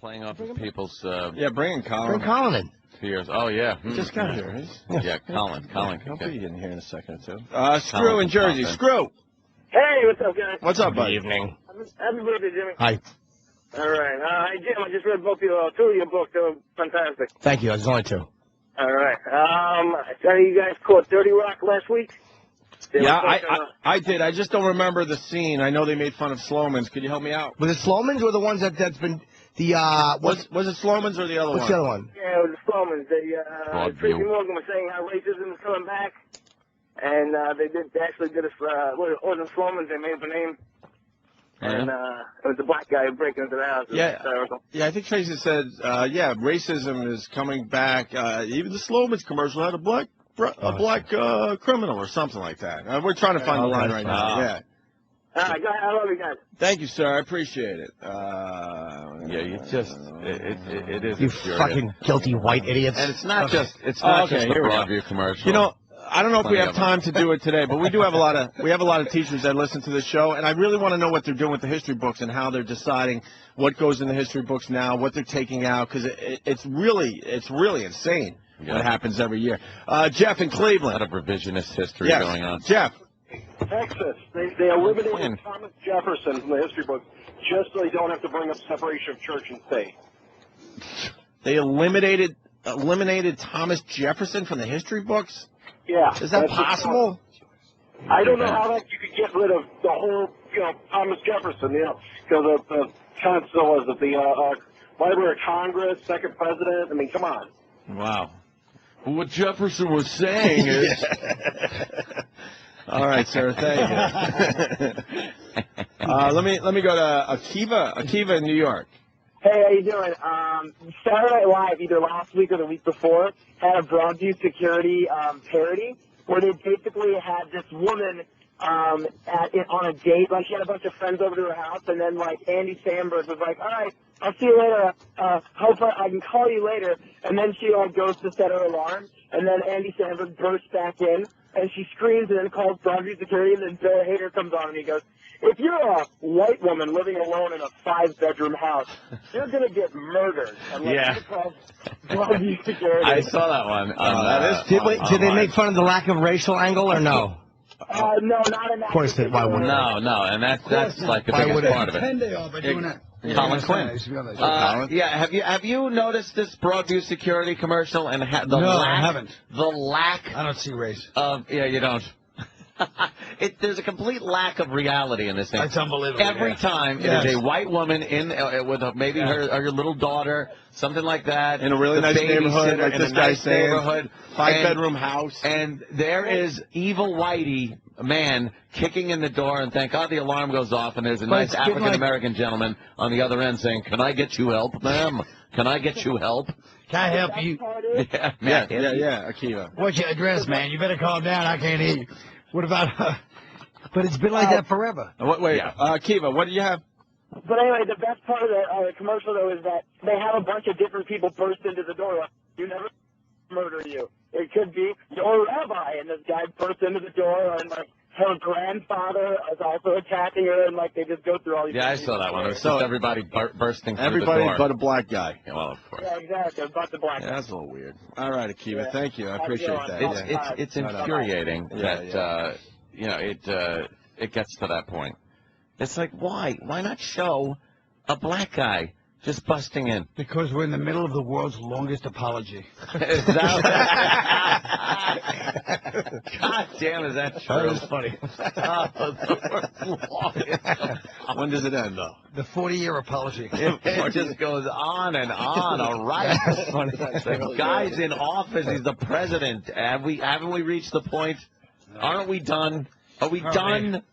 playing off of people's. Yeah, bring in Colin. Bring Colin in. Fears. Oh yeah. He just got here. Yeah, Colin. He'll be in here in a second or two. Screw in Jersey. Screw. Hey, what's up, guys? What's up, buddy? Good evening. Happy birthday, Jimmy. Hi. All right. Hey, Jim, I just read two of your books. They were fantastic. Thank you. There's only two. All right. I saw you guys caught 30 Rock last week. Yeah, I did. I just don't remember the scene. I know they made fun of Sloman's. Could you help me out? Was it Sloman's or the ones that's been the Was it Sloman's or the other one? What's the other one? Yeah, it was the Sloman's. Tracy Morgan was saying how racism is coming back, and they actually did it wasn't Sloman's. They made up a name. And it was the black guy breaking into the house. Yeah, I think Tracy said, racism is coming back. Even the Sloman's commercial had a black criminal or something like that. We're trying to find the line right now. Yeah. All right, I love you guys. Thank you, sir. I appreciate it. You just it is. You fucking guilty white idiots. And it's not just the Broadview commercial. You know, I don't know if we have time to do it today, but we do have a lot of teachers that listen to the show, and I really want to know what they're doing with the history books and how they're deciding what goes in the history books now, what they're taking out, because it's really insane what happens every year. Jeff in Cleveland. A lot of revisionist history going on. Jeff. Texas, they eliminated Thomas Jefferson from the history books just so they don't have to bring up separation of church and state. They eliminated Thomas Jefferson from the history books? Yeah. Is that possible? I don't know how you could get rid of the whole, Thomas Jefferson, because of the Library of Congress, second president. I mean, come on. Wow. Well, what Jefferson was saying is... All right, sir. Thank you. Let me go to Akiva in New York. Hey, how you doing? Saturday Night Live, either last week or the week before, had a Broadview Security parody where they basically had this woman on a date. Like, she had a bunch of friends over to her house, and then, like, Andy Samberg was like, all right, I'll see you later. Hope I can call you later. And then she, goes to set her alarm, and then Andy Samberg bursts back in, and she screams and then calls Broadview Security, and then Bill Hader comes on, and he goes, if you're a white woman living alone in a 5-bedroom house, you're going to get murdered unless you call Broadview Security. I saw that one. Did they make fun of the lack of racial angle or no? No, not in that. Of course, why wouldn't No, and that's like the biggest part of it. They are by doing that. Colin Quinn. Have you noticed this Broadview Security commercial and I haven't. The lack. I don't see race. You don't. There's a complete lack of reality in this thing. That's unbelievable. Every time it is a white woman with maybe her little daughter, something like that, in a really nice neighborhood, like this guy's saying, 5-bedroom house, and there is evil whitey man kicking in the door, and thank God the alarm goes off, and there's a nice African American gentleman on the other end saying, "Can I get you help, ma'am? Can I get you help?" Can I help you? Yeah, Akiva. What's your address, man? You better calm down. I can't hear you. What about but it's been like that forever. Akiva, what do you have? But anyway, the best part of the commercial, though, is that they have a bunch of different people burst into the door. You never murder you. It could be your rabbi, and this guy bursts into the door, and her grandfather is also attacking her, and they just go through all these. Yeah, I saw that one. It was just everybody bursting through the door. Everybody but a black guy. Yeah, well, of course. Yeah, exactly. But the black guy. That's a little weird. All right, Akiva. Thank you. I appreciate that. It's infuriating that it gets to that point. It's like, why? Why not show a black guy just busting in? Because we're in the middle of the world's longest apology. God damn, is that true? That was funny. When does it end, though? The 40-year apology. It just goes on and on. All right. The guy's in office. He's the president. Haven't we reached the point? Aren't we done? Are we done?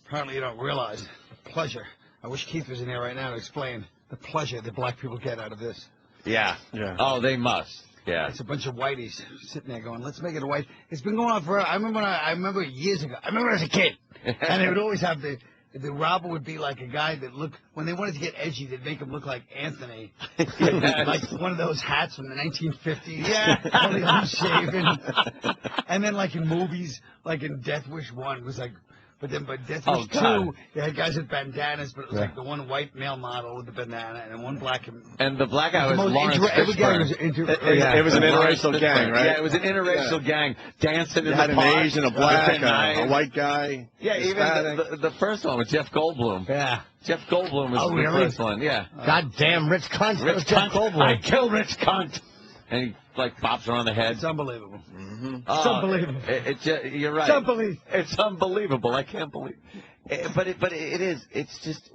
Apparently you don't realize the pleasure. I wish Keith was in here right now to explain the pleasure that black people get out of this. Yeah. Oh, they must. Yeah. It's a bunch of whiteys sitting there going, let's make it a white. It's been going on forever. I remember years ago. I remember as a kid. And they would always have the robber would be like a guy that looked, when they wanted to get edgy, they'd make him look like Anthony. Like one of those hats from the 1950s. Yeah. Totally unshaven. And then in movies, like in Death Wish 1, was But Death Oh, Wish God. 2, they had guys with bandanas, but it was like the one white male model with the bandana and one black. And the black guy was most Lawrence every guy was Fishburne. It was an Lawrence interracial gang, Fishburne. right? Yeah, it was an interracial gang dancing You in had the an park. Asian, a black, Nice. a white guy. Yeah, Hispanic. even the first one with Jeff Goldblum. Yeah. Jeff Goldblum was the really? first one. Yeah. Goddamn rich cunt. That was Rich Jeff cunt. Goldblum. I kill rich cunt. And he like pops her on the head. It's unbelievable. It's unbelievable. You're right. It's unbelievable. It's unbelievable. I can't believe. But it is. It's just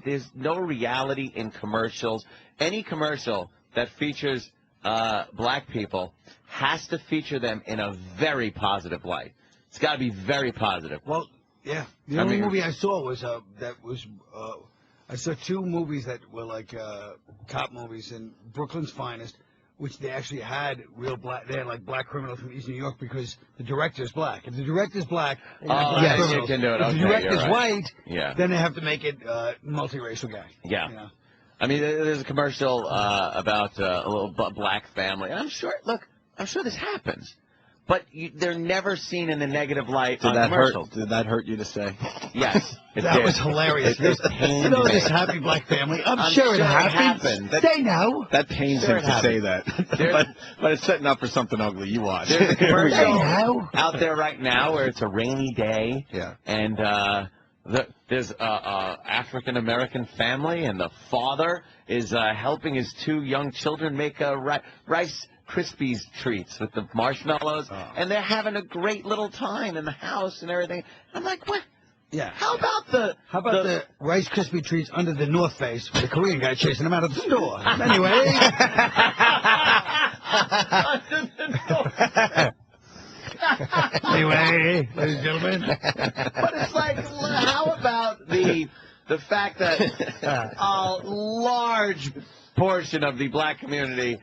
there's no reality in commercials. Any commercial that features black people has to feature them in a very positive light. It's got to be very positive. Well, yeah. The only movie I saw was I saw 2 movies that were like cop movies, and Brooklyn's Finest, which they actually had real black. They had like black criminals from East New York because the director's black. If the director's black, they have black criminals. You can do it. If Okay, the director's you're right. white, then they have to make it multiracial guy. Yeah. You know? I mean, there's a commercial about a little black family, and I'm sure this happens, but they're never seen in the negative light on commercials. Did that hurt you to say? Yes, that was hilarious. It pained you know me. this happy black family. I'm sure it it happens. happens. They know. That pains him to say that. but it's setting up for something ugly. You watch. There's a commercial They know. out there right now where it's a rainy day, and there's a African American family, and the father is helping his 2 young children make Rice Krispies treats with the marshmallows, and they're having a great little time in the house and everything. I'm like, what? Yeah. How about the Rice Krispie treats under the North Face with the Korean guy chasing him out of the store? Anyway. Anyway, ladies and gentlemen. But it's like, how about the fact that a large portion of the black community,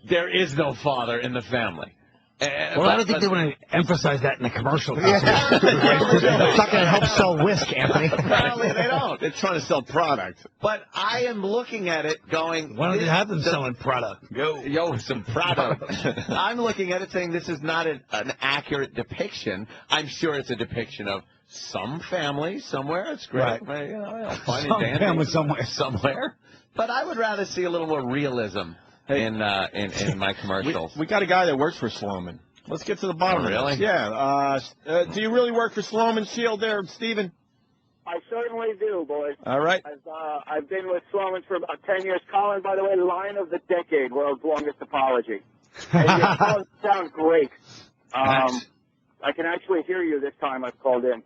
there is no father in the family. Well, I don't think they want to emphasize that in the commercial. Yeah. It's not going to help sell whisk, Anthony. Apparently they don't. They're trying to sell product. But I am looking at it going... Why don't they have them selling product? Yo, some product. I'm looking at it saying this is not an accurate depiction. I'm sure it's a depiction of some family somewhere. It's great. Right. You know, fine Some and dandy. family somewhere. But I would rather see a little more realism in my commercials. We got a guy that works for Sloman. Let's get to the bottom of really? this. Yeah. Do you really work for Sloman Shield there, Stephen? I certainly do, boys. All right. I've been with Sloman for about 10 years. Colin, by the way, line of the decade, world's longest apology. And you sound great. I can actually hear you this time I've called in.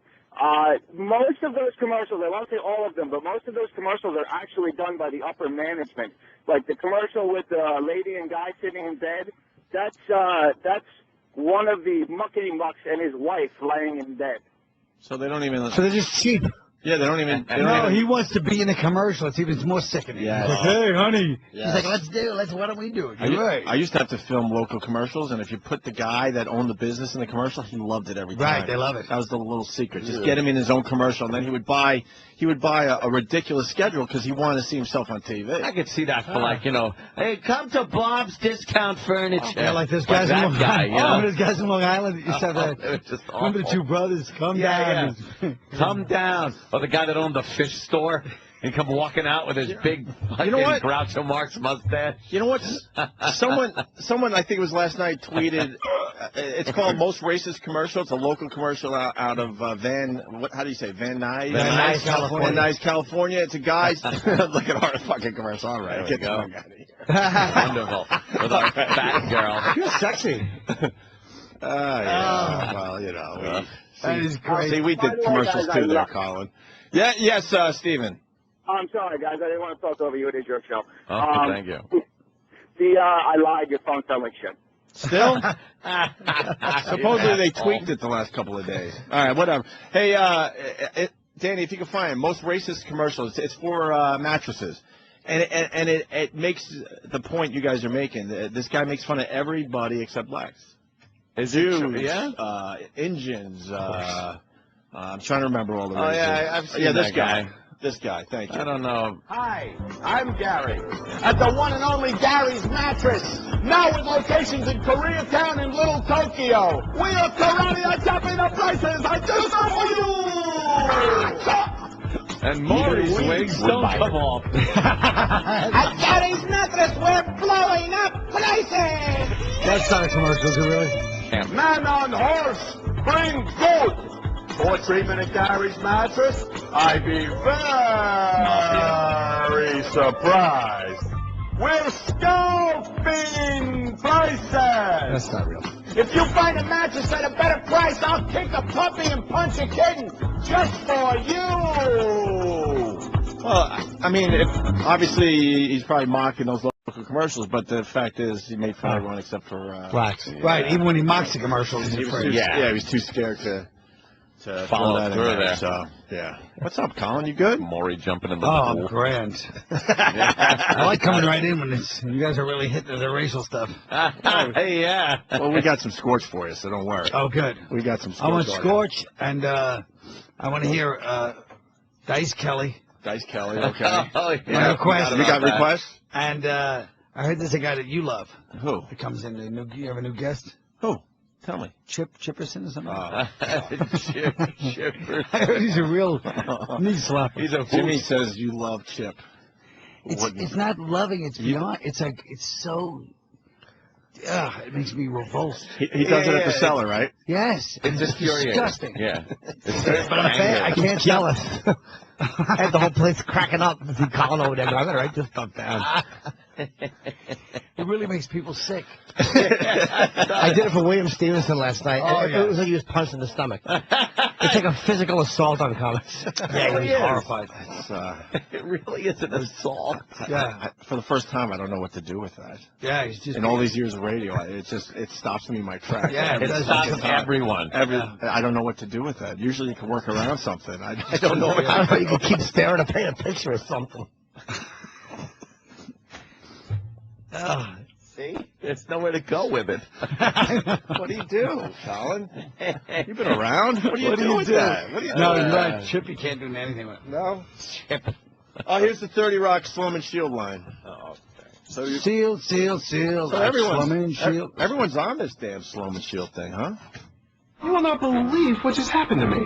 Most of those commercials, I won't say all of them, but most of those commercials are actually done by the upper management. Like the commercial with the lady and guy sitting in bed, that's one of the muckety-mucks and his wife laying in bed. So they don't even... So they're just cheap. Yeah, they don't even... No, he wants to be in a commercial. It's even more sickening. Yeah. He's like, hey, honey. Yeah. He's like, why don't we do it? You're right. I used to have to film local commercials, and if you put the guy that owned the business in the commercial, he loved it every time. Right, they love it. That was the little secret. Just get him in his own commercial, and then he would buy a ridiculous schedule because he wanted to see himself on TV. I could see that for like, hey, come to Bob's Discount Furniture. Yeah, like this guy's in Long Island. Remember this guy's in Long Island? You said that. It was just Remember the awful. 2 brothers? Come down. Yeah. Come down. Or the guy that owned the fish store. He come walking out with his big fucking Groucho Marx mustache. You know what? Someone I think it was last night tweeted. It's called Most Racist Commercial. It's a local commercial out of How do you say Van Nuys? Van Nuys, California. Van Nuys, California. It's a guy's. Look at our fucking commercial. All right, There we get go. the fuck out of here. Wonderful. With our fat girl. You're sexy. Yeah. Well, That is great. See, we did commercials too there, Colin. Yeah. Yes, Stephen. I'm sorry, guys. I didn't want to talk over you. It is your show. Oh, thank you. I lied. Your phone sounded like shit. Still? Supposedly they tweaked it the last couple of days. All right, whatever. Hey, Danny, if you can find it, Most Racist Commercials. It's for mattresses. And it makes the point you guys are making. This guy makes fun of everybody except blacks. Jews, yeah? Indians. I'm trying to remember all the races. Oh, yeah, I've seen this that guy. This guy, thank you. I don't know. Hi, I'm Gary at the one and only Gary's Mattress. Now with locations in Koreatown and Little Tokyo. We are Karate chopping the prices. I just for you. And Maury's wigs don't come off. At Gary's Mattress, we're blowing up places. That's not a commercial, is it really? Man on horse, bring goat. For treatment at Gary's Mattress, I'd be very surprised. We're scalping prices. That's not real. If you find a mattress at a better price, I'll kick a puppy and punch a kitten just for you. Well, I mean, obviously he's probably mocking those local commercials, but the fact is he made fun of everyone except for blacks. Yeah. Right, even when he mocks the commercials, he's afraid. He was too scared to follow that through in there. So, yeah. What's up, Colin? You good? Maury jumping in the Oh, pool. grand. I like coming right in when you guys are really hitting the racial stuff. Yeah. Well, we got some scorch for you, so don't worry. Oh, good. We got some scorch. I want Scorch, and I want to hear Dice Kelly. Dice Kelly, okay. Oh, My yeah. request. You got requests? And I heard there's a guy that you love. Who? That comes in. You have a new guest? Who? Tell me. Chipperson or something? Chipper. I heard he's a real knee slapper. He's a Jimmy says you love Chip. It's not loving. It's beyond. It's like it's so. It makes me revulsed. He does it at the cellar, right? Yes, It's infuriating. disgusting. Yeah. But I'm saying I can't tell it. I had the whole place cracking up to see Colin over there. I'm going to write this stuff down. It really makes people sick. I did it for William Stevenson last night. Oh, and yeah. It was like he was punched in the stomach. It's like a physical assault on comics. Yeah, he was horrified. It really is an assault. Yeah, For the first time, I don't know what to do with that. yeah, he's just. In all these years of radio, it stops me in my tracks. Yeah, It stops everyone. I don't know what to do with that. Usually you can work around something. I don't know. I don't know, you could keep staring to paint a picture or something. See? There's nowhere to go with it. What do you do, Colin? You've been around. What do you do with that? What do you do? No, with you're that? right. Chip, you can't do anything with. No? Oh, here's the 30 Rock Slum and Shield line. So Seal. So everyone's on this damn Slum and Shield thing, huh? You will not believe what just happened to me.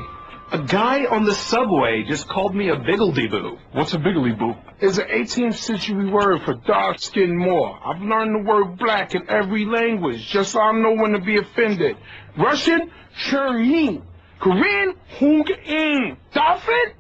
A guy on the subway just called me a biggledy-boo. What's a biggledy-boo? It's an 18th century word for dark-skinned Moor. I've learned the word black in every language, just so I know when to be offended. Russian, Cherny. Korean, Hung-in. Dolphin?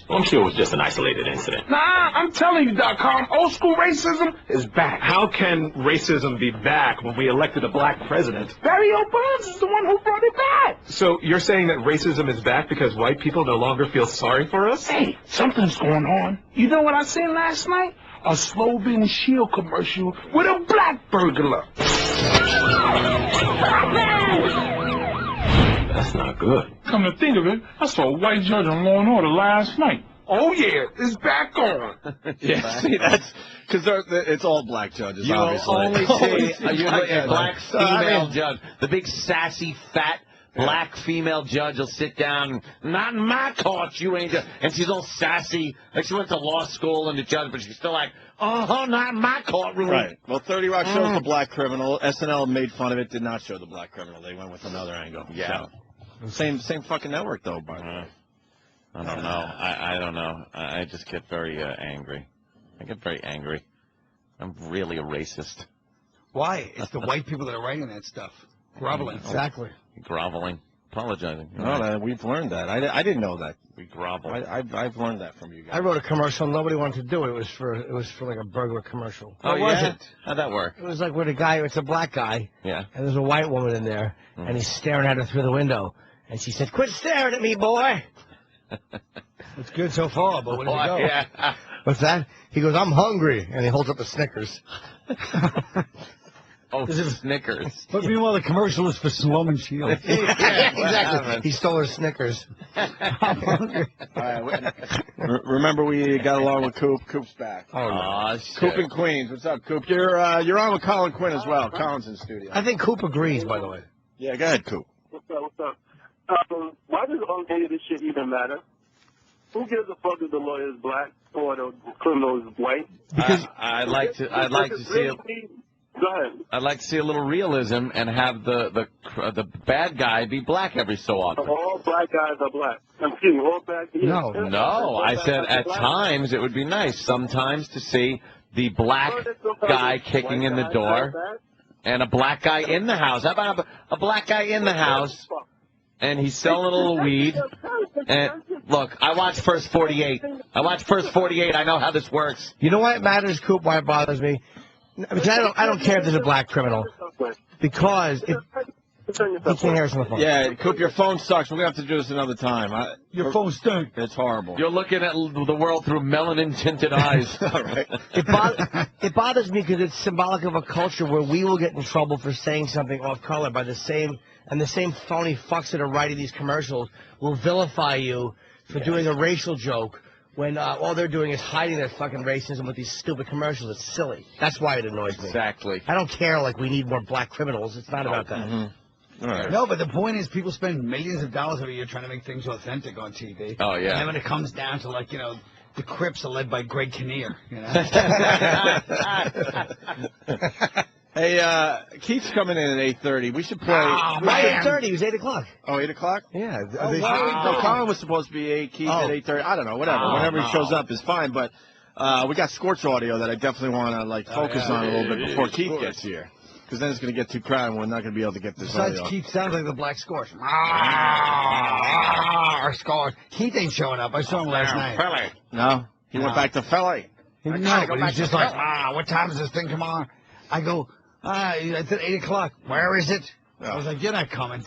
I'm sure it was just an isolated incident. Nah, I'm telling you, .com, old school racism is back. How can racism be back when we elected a black president? Barry Bonds is the one who brought it back. So you're saying that racism is back because white people no longer feel sorry for us? Hey, something's going on. You know what I seen last night? A Slow and Shield commercial with a black burglar. That's not good. Come to think of it, I saw a white judge on Law and Order last night. Oh yeah, it's back on. Yeah, see, that's because it's all black judges, You will obviously. only see a black female judge. judge. The big sassy, fat, black female judge will sit down. Not in my court, you ain't. And she's all sassy. Like she went to law school and the judge, but she's still like, oh, not in my courtroom. Right. Well, 30 Rock shows the black criminal. SNL made fun of it, did not show the black criminal. They went with another angle. Yeah. So, same fucking network, though, by the way. I don't know. I don't know. I just get very angry. I get very angry. I'm really a racist. Why? It's the white people that are writing that stuff. Groveling. Exactly. Groveling. Apologizing. No, we've learned that. I didn't know that. We grovel. I've learned that from you guys. I wrote a commercial. Nobody wanted to do it. It was for like a burglar commercial. Oh, It yeah? wasn't. How'd that work? It was like with a guy. It's a black guy. Yeah. And there's a white woman in there, and he's staring at her through the window, and she said, "Quit staring at me, boy." It's good so far, but where does it go? Yeah. What's that? He goes, "I'm hungry," and he holds up a Snickers. Oh, Snickers. But meanwhile, the commercial is for Slow and Shield. Exactly. He stole her Snickers. I'm hungry. All right, remember we got along with Coop. Coop's back. Oh, no. Aw, shit. Coop in Queens. What's up, Coop? You're on with Colin Quinn as well. Colin's in studio. I think Coop agrees, by the way. Yeah, go ahead, Coop. What's up? Why does any of this shit even matter? Who gives a fuck if the lawyer is black or the criminal is white? Because I'd like to see it. Go ahead. I'd like to see a little realism and have the bad guy be black every so often. All black guys are black. Excuse me, all black guys. No. I said at times it would be nice sometimes to see the black guy kicking in the door and a black guy in the house. How about a black guy in the house and he's selling a little weed? And look, I watched First 48. I know how this works. You know why it matters, Coop? Why it bothers me? Because I don't care if there's a black criminal. Because he can't hear us on the phone. Yeah, Coop, your phone sucks. We're going to have to do this another time. Your phone stinks. It's horrible. You're looking at the world through melanin-tinted eyes. All right. It bothers me because it's symbolic of a culture where we will get in trouble for saying something off-color by the same phony fucks that are writing these commercials will vilify you for doing a racial joke when all they're doing is hiding their fucking racism with these stupid commercials. It's silly. That's why it annoys me. Exactly. I don't care like we need more black criminals. It's not about that. Mm-hmm. All right. No, but the point is people spend millions of dollars every year trying to make things authentic on TV. Oh, yeah. And then when it comes down to, like, the Crips are led by Greg Kinnear, Hey, Keith's coming in at 8:30. We should play. Oh, man. 8:30. It was 8 o'clock. Oh, 8 o'clock? Yeah. No, Colin was supposed to be 8. Keith at 8:30. I don't know. Whatever. Whenever he shows up is fine. But we got Scorch audio that I definitely want to focus on a little bit before Keith gets here. Because then it's going to get too crowded and we're not going to be able to get this Besides, audio. Keith sounds like the Black Scorch. Scorch. Keith ain't showing up. I saw him last night. No? He went back to Philly. No, but he's just like, what time does this thing come on? I go, it's at 8 o'clock. Where is it? I was like, you're not coming.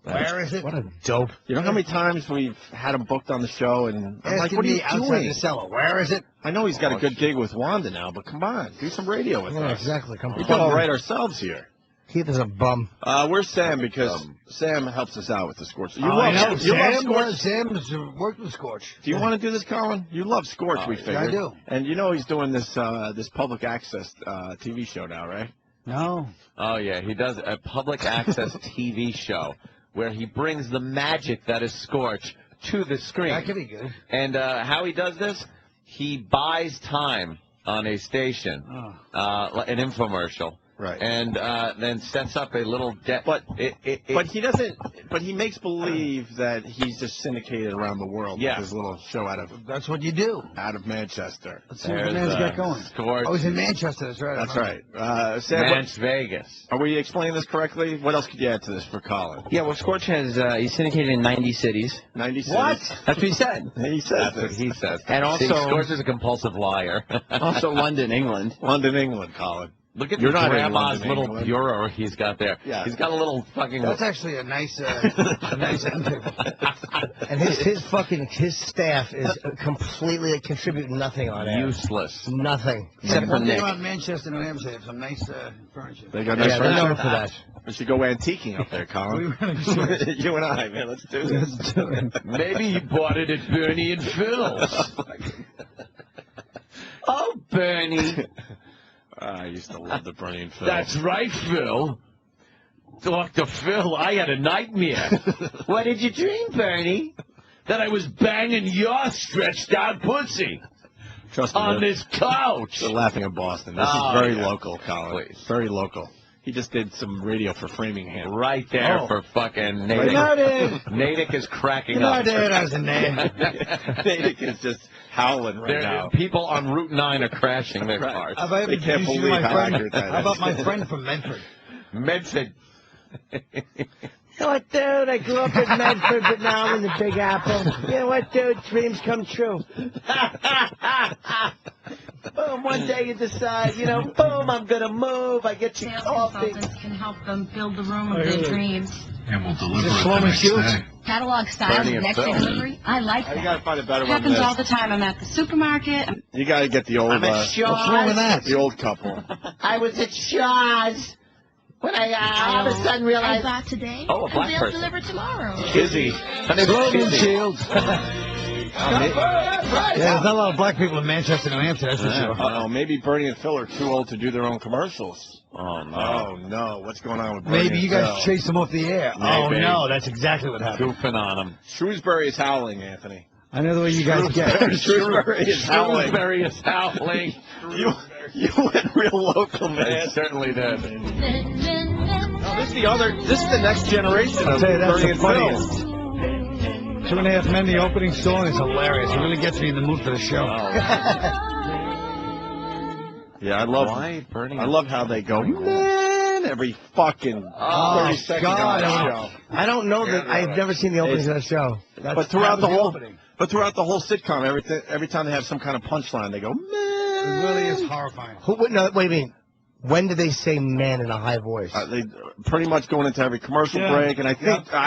Where is it? What a dope. You know how many times we've had him booked on the show and I'm like, Asking what are you me outside doing? the cellar. Where is it? I know he's got a good gig with Wanda now, but come on, do some radio with us. Exactly. We do all right ourselves here. Keith is a bum. Where's Sam? Because Sam helps us out with the Scorch. You love Scorch. Sam's worked with Scorch. Do you want to do this, Colin? You love Scorch, we figured. I do. And you know he's doing this this public access TV show now, right? No. Oh, yeah. He does a public access TV show where he brings the magic that is Scorch to the screen. That could be good. And how he does this, he buys time on a station, an infomercial. Right. And then sets up a little but he doesn't. But he makes believe that he's just syndicated around the world with his little show That's what you do. Out of Manchester. Let's see what the man's got going. Scorch. Oh, he's in Manchester. That's right. That's right. Sam, Vegas. Are we explaining this correctly? What else could you add to this for Colin? Yeah, well, Scorch has he's syndicated in 90 cities. 90 cities. What? That's what he said. He says That's what he says. And also, Scorch is a compulsive liar. Also, London, England. London, England, Colin. Look at You're not grandma's in little England. bureau he's got there. Yeah. He's got a little fucking... That's actually a nice end table. And his staff is completely contributing nothing on it. Useless. Nothing. Except for Nick. About Manchester, New Hampshire, they have some nice furniture. They got nice they're known furniture. for that. We should go antiquing up there, Colin. You and I, man. Let's do this. Maybe he bought it at Bernie and Phil's. Oh, Bernie. I used to love the Bernie and Phil. That's right, Phil. Dr. Phil, I had a nightmare. What did you dream, Bernie? That I was banging your stretched out pussy. Trust me, on this couch. They're laughing at Boston. This is very yeah. local, Colin. Please. Very local. He just did some radio for Framingham. Right there for fucking Natick. Natick is cracking up. Natick is just howling right now. People on Route 9 are crashing their cars. They can't believe how accurate that is. How about my friend from Medford? Medford. You know what, dude? I grew up in Medford, but now I'm in the Big Apple. You know what, dude? Dreams come true. Boom, one day you decide, boom, I'm going to move. I get you coffee. Consultants can help them build the room of their dreams. And we'll deliver it the next day. Catalog styles of next day delivery. I like that. You got to find a better one than Happens this. all the time. I'm at the supermarket. You got to get the old. I'm at Shaw's. What's wrong with that? The old couple. I was at Shaw's when I all of a sudden I realized. bought today. Oh, a black and they'll person. deliver tomorrow. Kizzy. Her name's Kizzy. Shields. Yeah, there's not a lot of black people in Manchester, New Hampshire, that's for sure. Oh, maybe Bernie and Phil are too old to do their own commercials. Oh, no. Oh, no. What's going on with Bernie Maybe you and guys Phil? chased them off the air. Maybe. Oh, no, that's exactly what happened. Goofing on him. Shrewsbury is howling, Anthony. I know the way you guys get. Shrewsbury is howling. Shrewsbury is howling. You went real local, man. It certainly did. This is the next generation I'll of tell you, that's Bernie the and funniest. Phil. 2.5 Men, the opening song is hilarious. It really gets me in the mood for the show. Yeah, I love how they go, man, every fucking 30 seconds on that show. I don't know that. I've never seen the openings of that show. But throughout the whole sitcom, every time they have some kind of punchline, they go, man. It really is horrifying. Wait a minute. When do they say "man" in a high voice? They pretty much going into every commercial break, and I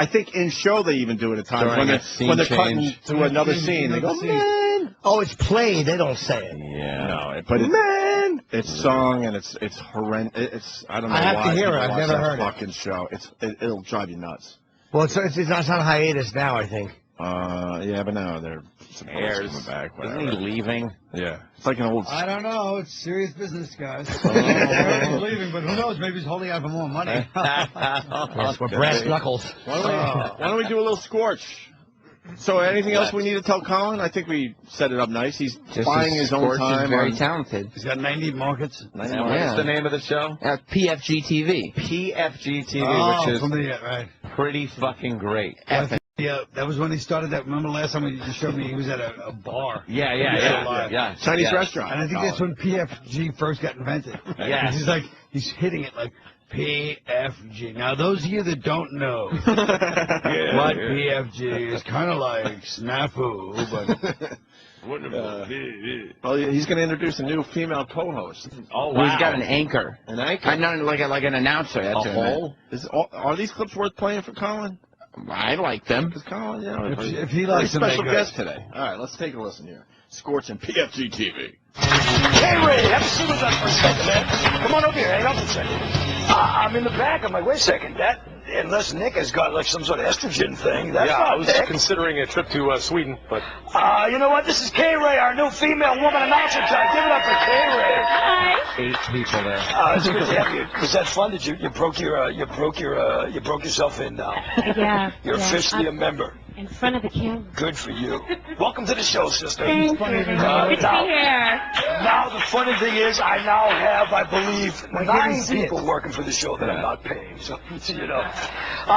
think in show they even do it at times when they're cutting to another scene. They go, man. Oh, it's played. They don't say it. Yeah. No, but man, it's sung and it's horrendous. I don't know. I have why to hear it. people I've watch never that heard fucking show. It'll drive you nuts. Well, it's on hiatus now, I think. Yeah, but now they're supposed to come back. Isn't he leaving? Yeah, it's like an old. I don't know. It's serious business, guys. He's leaving, but who knows? Maybe he's holding out for more money. Yes, we're brass knuckles. Why don't we do a little Scorch? So, anything else we need to tell Colin? I think we set it up nice. He's buying his own time. Is very talented. He's got 90 markets. What's the name of the show? PFG TV. PFG TV, which is pretty fucking great. Yeah, that was when he started that. Remember last time you just showed me he was at a bar. Yeah. Chinese restaurant. And I think that's when PFG first got invented. Yeah. He's hitting it like PFG. Now, those of you that don't know what PFG is, kind of like snafu, but... Well, he's going to introduce a new female co-host. Oh, wow. He's got an anchor. An anchor? Not like an announcer. That's a hole? Are these clips worth playing for Colin? I like them. Because Colin, if he likes them, special guest today. All right, let's take a listen here. Scorch and PFG TV. Hey, Ray, have a seat with us for a second, man. Come on over here. Hang on for a second. I'm in the back. I'm like, wait a second. Unless Nick has got like some sort of estrogen thing. That's not I was Nick. considering a trip to Sweden, but... You know what? This is K-Ray, our new female woman announcer. Give it up for K-Ray. Hi. 8 people there. It's good to have you. Was that fun? Did you broke yourself in now? Yeah. You're officially a member. In front of the camera. Good for you. Welcome to the show, sister. Thank you. Good to be here. Now, the funny thing is, I now have, I believe, 9 people working for the show that I'm not paying. So, you know.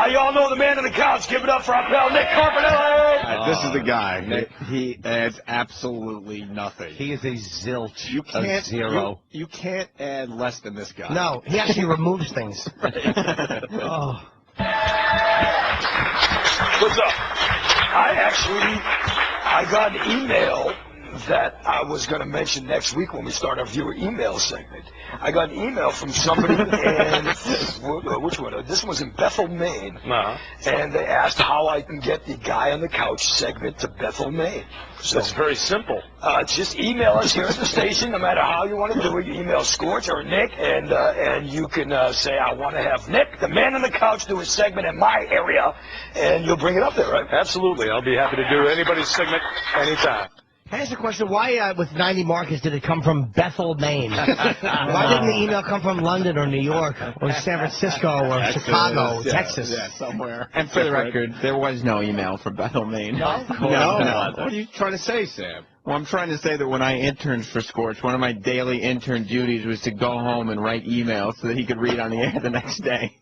You all know the man on the couch. Give it up for our pal, Nick Carpinelli. This is the guy. He adds absolutely nothing. He is a zilch. You can't, zero. You can't add less than this guy. No, he actually removes things. Oh. What's up? I got an email that I was going to mention next week when we start our viewer email segment. I got an email from somebody in, which one? This one was in Bethel, Maine. And they asked how I can get the Guy on the Couch segment to Bethel, Maine. So it's very simple. Just email us here at the station, no matter how you want to do it. You email Scorch or Nick, and you can say, I want to have Nick, the man on the couch, do a segment in my area, and you'll bring it up there, right? Absolutely. I'll be happy to do anybody's segment anytime. Can I ask a question? Why, with 90 markets, did it come from Bethel, Maine? Why didn't the email come from London or New York or San Francisco or Chicago, Texas? Yeah, somewhere. And for the record, there was no email from Bethel, Maine. No. What are you trying to say, Sam? Well, I'm trying to say that when I interned for Scorch, one of my daily intern duties was to go home and write emails so that he could read on the air the next day.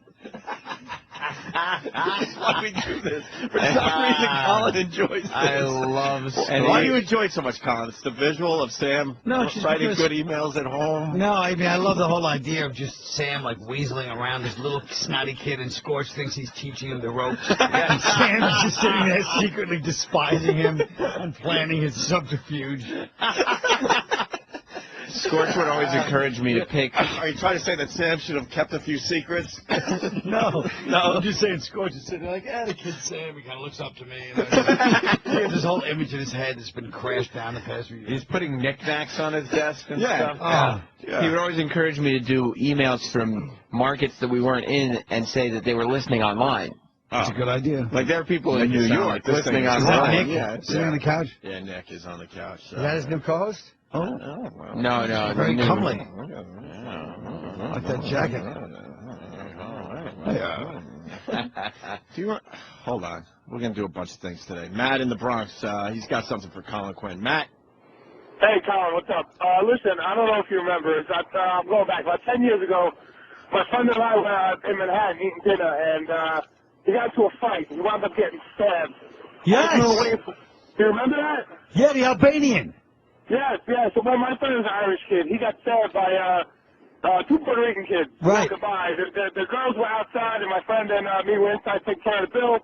That's why we do this. For some reason, Colin enjoys this. I love And why do you enjoy it so much, Colin? It's the visual of Sam writing good emails at home? No, I mean, I love the whole idea of just Sam, like, weaseling around this little snotty kid, and Scorch thinks he's teaching him the ropes. And Sam is just sitting there secretly despising him and planning his subterfuge. Scorch would always encourage me to pick. Are you trying to say that Sam should have kept a few secrets? No. I'm just saying Scorch is sitting there like, the kid Sam, he kind of looks up to me. He has this whole image in his head that's been crashed down the past few years. He's putting knickknacks on his desk and stuff. Yeah. He would always encourage me to do emails from markets that we weren't in and say that they were listening online. That's a good idea. Like, there are people in New York listening Is online. that Nick sitting on the couch? Yeah, Nick is on the couch. Is that his new co-host? Oh, no. Very comely. Like that jacket. Hold on. We're going to do a bunch of things today. Matt in the Bronx, he's got something for Colin Quinn. Matt? Hey, Colin, what's up? Listen, I don't know if you remember. I'm going back about 10 years ago. My friend and I were out in Manhattan eating dinner, and he got into a fight. He wound up getting stabbed. Yes. Do you remember that? Yeah, the Albanian. Yes, yeah. So my friend was an Irish kid. He got stabbed by two Puerto Rican kids. Right. By. The girls were outside, and my friend and me were inside taking care of the bill.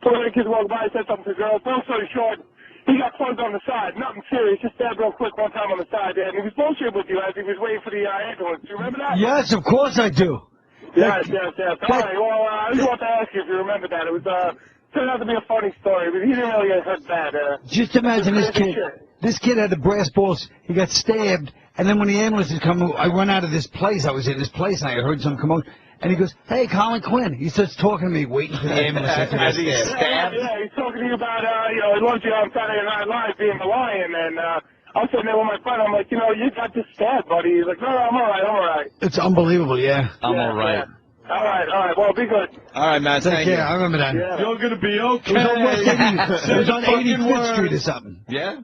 Puerto Rican kids walked by, said something to the girls. Long story short, he got plugged on the side. Nothing serious, just stabbed real quick one time on the side. And he was bullshitting with you as he was waiting for the ambulance. Do you remember that? Yes, of course I do. Yes. All right, well, I just want to ask you if you remember that. It was turned out to be a funny story, but he didn't really get hurt bad. Just imagine this kid. This kid had the brass balls. He got stabbed, and then when the ambulance is coming, I run out of this place. I was in this place, and I heard some commotion. And he goes, "Hey, Colin Quinn." He starts talking to me, waiting for the ambulance. As he stabbed? Yeah, he's talking to you about, he loves you on Saturday Night Live being the Lion, and I'm sitting there with my friend. I'm like, you got just stabbed, buddy. He's like, no, I'm all right. It's unbelievable, yeah. I'm all right. Yeah. All right. Well, be good. All right, Matt. Take care. I remember that. Yeah. You're going to be okay. It was on 85th Street or something. Yeah?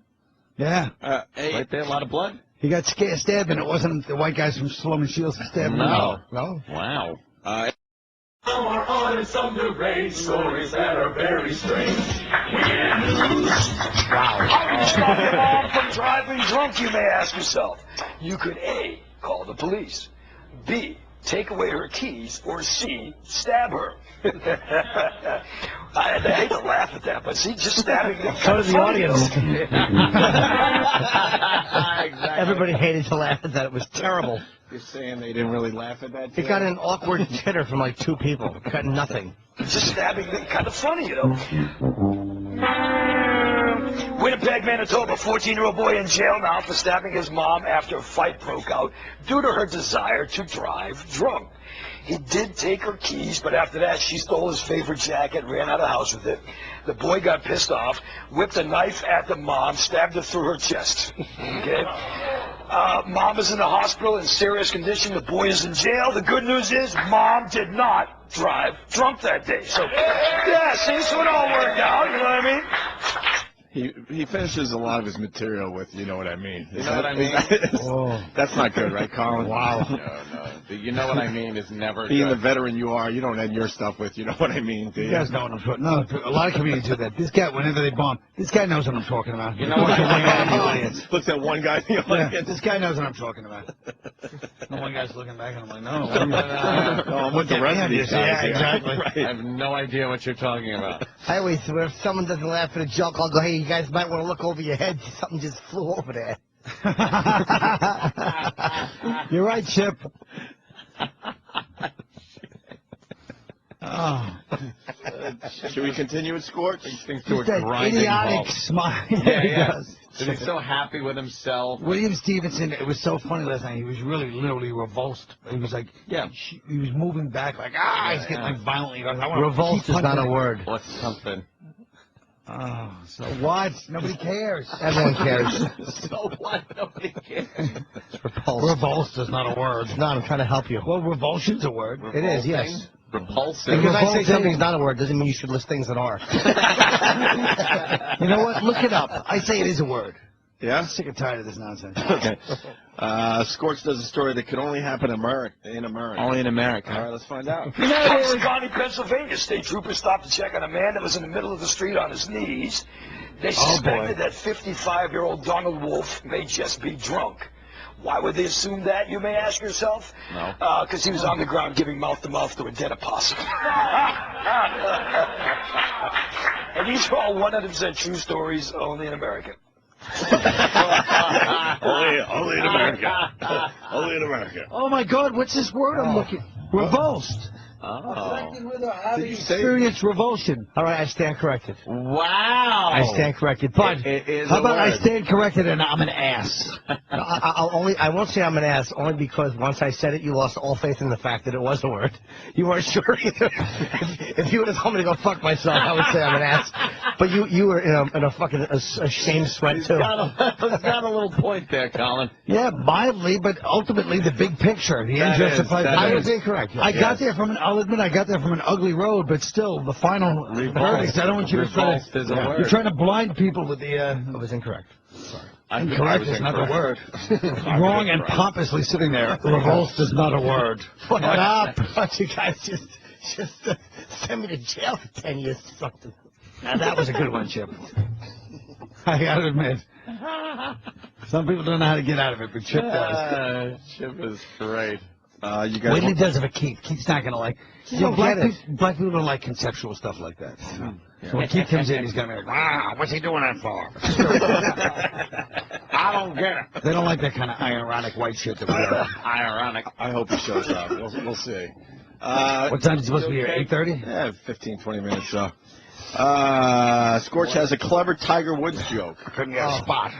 Yeah. Right there, a lot of blood? He got stabbed, and it wasn't the white guys from Sloman Shields who stabbed him. No. Wow. Our autumn deranged stories that are very strange. Wow. How do you stop your mom from driving drunk, you may ask yourself? You could A, call the police, B, take away her keys, or C, stab her. I hate to laugh at that, but see, just stabbing them. So did the audience. Exactly. Everybody hated to laugh at that. It was terrible. You're saying they didn't really laugh at that? It got an awkward titter from like two people. It got nothing. Just stabbing them, kind of funny, you know. Winnipeg, Manitoba, 14-year-old boy in jail now for stabbing his mom after a fight broke out due to her desire to drive drunk. He did take her keys, but after that, she stole his favorite jacket, ran out of the house with it. The boy got pissed off, whipped a knife at the mom, stabbed her through her chest. Okay? Mom is in the hospital in serious condition. The boy is in jail. The good news is mom did not drive drunk that day. So, yeah, see, so it all worked out. You know what I mean? He finishes a lot of his material with, you know what I mean. You know what I mean? That's not good, right, Colin? Wow. No. The you know what I mean is never Being good. the veteran you are, you don't end your stuff with, you know what I mean, do you? You guys know what I'm talking about. No, a lot of comedians do that. This guy, whenever they bomb, this guy knows what I'm talking about. You know what I mean? Looks at one guy in the audience. Yeah, this guy knows what I'm talking about. And one guy's looking back, and I'm like, no. I'm with the rest of these guys. Yeah, exactly. Right. I have no idea what you're talking about. I always, if someone doesn't laugh at a joke, I'll go, hey, you guys might want to look over your head. Something just flew over there. You're right, Chip. Oh. Should we continue with Scorch? Things to a That grinding idiotic halt. smile. Yeah. He's so happy with himself. William Stevenson, it was so funny last night. He was really literally revulsed. He was like, he was moving back like, he's getting like violently. Revulsed is not a word. What's something? Oh, so what? Nobody cares. Everyone cares. So what? Nobody cares. It's repulsed. Revulsed is not a word. It's not. I'm trying to help you. Well, revulsion's a word. It is, yes. Repulsive. Because I say something's not a word doesn't mean you should list things that are. You know what? Look it up. I say it is a word. Yeah? I'm sick and tired of this nonsense. Okay. Scorch does a story that could only happen in America. Only in America. All right, let's find out. Hudson County, Pennsylvania. State troopers stopped to check on a man that was in the middle of the street on his knees. They suspected that 55-year-old Donald Wolf may just be drunk. Why would they assume that, you may ask yourself? No. Because he was on the ground giving mouth-to-mouth to a dead opossum. And these are all 100% true stories, only in America. only in America. Only in America. Oh, my God. What's this word I'm looking? Revulsed. Oh. Experience revulsion. All right, I stand corrected. Wow. I stand corrected. But It is how a about I word. stand corrected and I'm an ass? I won't say I'm an ass, only because once I said it, you lost all faith in the fact that it was a word. You weren't sure either. If you would have told me to go fuck myself, I would say I'm an ass. But you were in a fucking a shame sweat, too. He's got a little point there, Colin. Yeah, mildly, but ultimately the big picture. The That injustice is- applies. that I is- was incorrect. I got there from an I'll admit I got that from an ugly road, but still, the final verdict. I don't want you to try. You're trying to blind people with the. It was incorrect. Sorry. Incorrect is not a word. Wrong and pompously sitting there. Revulsed is not a word. What up? You guys just send me to jail for 10 years or something. Now that was a good one, Chip. I gotta admit. Some people don't know how to get out of it, but Chip does. Chip is great. You guys. Wait till he does it for Keith. Keith's not gonna like. Black people don't like conceptual stuff like that. You know? So when Keith comes in, he's gonna be like, "Wow, what's he doing that for?" I don't get it. They don't like that kind of ironic white shit that we do. Ironic. I hope he shows up. We'll see. What time is it supposed to be here? 8:30? Yeah, 15, 20 minutes. Scorch has a clever Tiger Woods joke. Couldn't get a spot.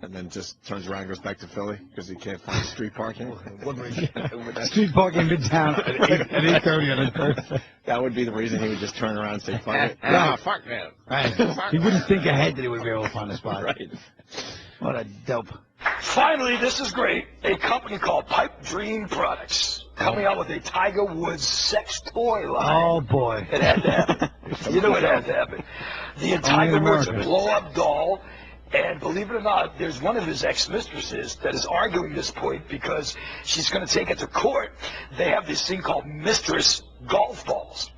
And then just turns around and goes back to Philly because he can't find street parking. Street parking in Midtown at 8:30 on a Thursday. That would be the reason he would just turn around and say, fuck it. No, fuck that. Right. He wouldn't think ahead that he would be able to find a spot. Right. What a dope. Finally, this is great. A company called Pipe Dream Products coming out with a Tiger Woods sex toy line. Oh, boy. It had to happen. You know it had to happen. The Tiger Woods blow-up doll. And believe it or not, there's one of his ex-mistresses that is arguing this point because she's going to take it to court. They have this thing called mistress golf balls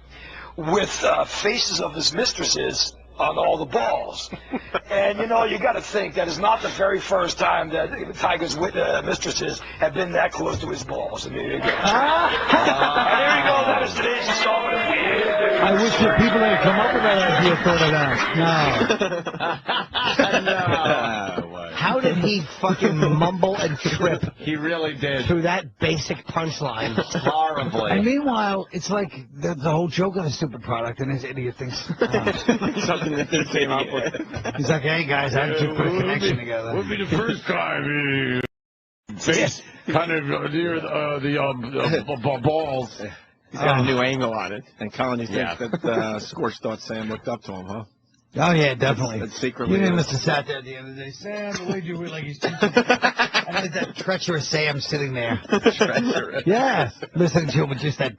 with faces of his mistresses on all the balls. And, you know, you got to think that is not the very first time that Tiger's mistresses have been that close to his balls. And there you go. And there you go. That is today's installment of I wish the people that had come up with that idea thought of that. No. How did he fucking mumble and trip? He really did. Through that basic punchline. Horribly. And meanwhile, it's like the whole joke of the stupid product, and this idiot thinks something that he came up with. He's like, hey, guys, how did you put a connection together? Would be the first time face kind of near the balls. He's got a new angle on it. And Colin, you think that Scorch thought Sam looked up to him, huh? Oh, yeah, definitely. That secretly. You must have sat there at the end of the day. Sam, the way you were like he's teaching. And there's that treacherous Sam sitting there. Treacherous. Yeah. Listening to him with just that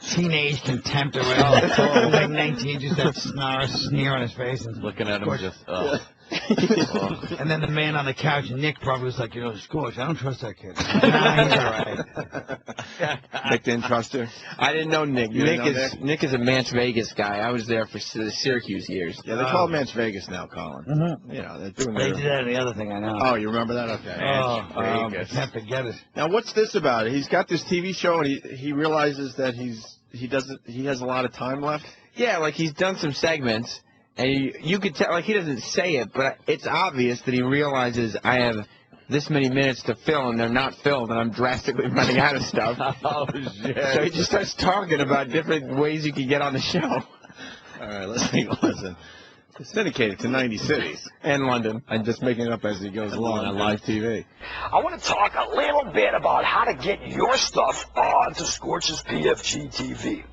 teenage contempt around. Like 19, just that sneer on his face. And looking at him just, And then the man on the couch, Nick, probably was like, you know, Scorch, I don't trust that kid. Nah, he's all right. Nick didn't trust her? I didn't know Nick. Nick is a Manch Vegas guy. I was there for the Syracuse years. Yeah, they call it Manch Vegas now, Colin. Mm-hmm. You know, they're doing They did that in the other thing, I know. Oh, you remember that? Okay. I can't forget it. Now, what's this about? He's got this TV show, and he realizes that he has a lot of time left? Yeah, like he's done some segments. And you could tell, like, he doesn't say it, but it's obvious that he realizes I have this many minutes to fill, and they're not filled, and I'm drastically running out of stuff. Oh, shit. So he just starts talking about different ways you can get on the show. All right, let's take a listen. It's syndicated to 90 cities. And London. I'm just making it up as he goes along on live TV. I want to talk a little bit about how to get your stuff onto Scorch's PFG TV.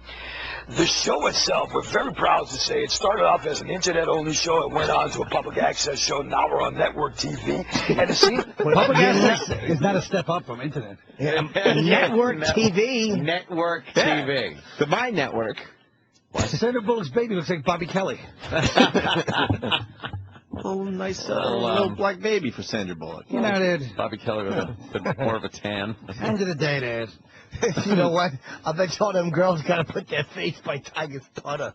The show itself, we're very proud to say, it started off as an internet-only show. It went on to a public access show. Now we're on network TV. And it seems public access is not a step up from internet. Network TV. Network TV. The My Network. Sandra Bullock's baby looks like Bobby Kelly. Oh, nice little black baby for Sandra Bullock. You know, dude. Bobby Kelly with a bit more of a tan. End of the day, dude. You know what? I bet you all them girls got to put their face by Tiger's putter.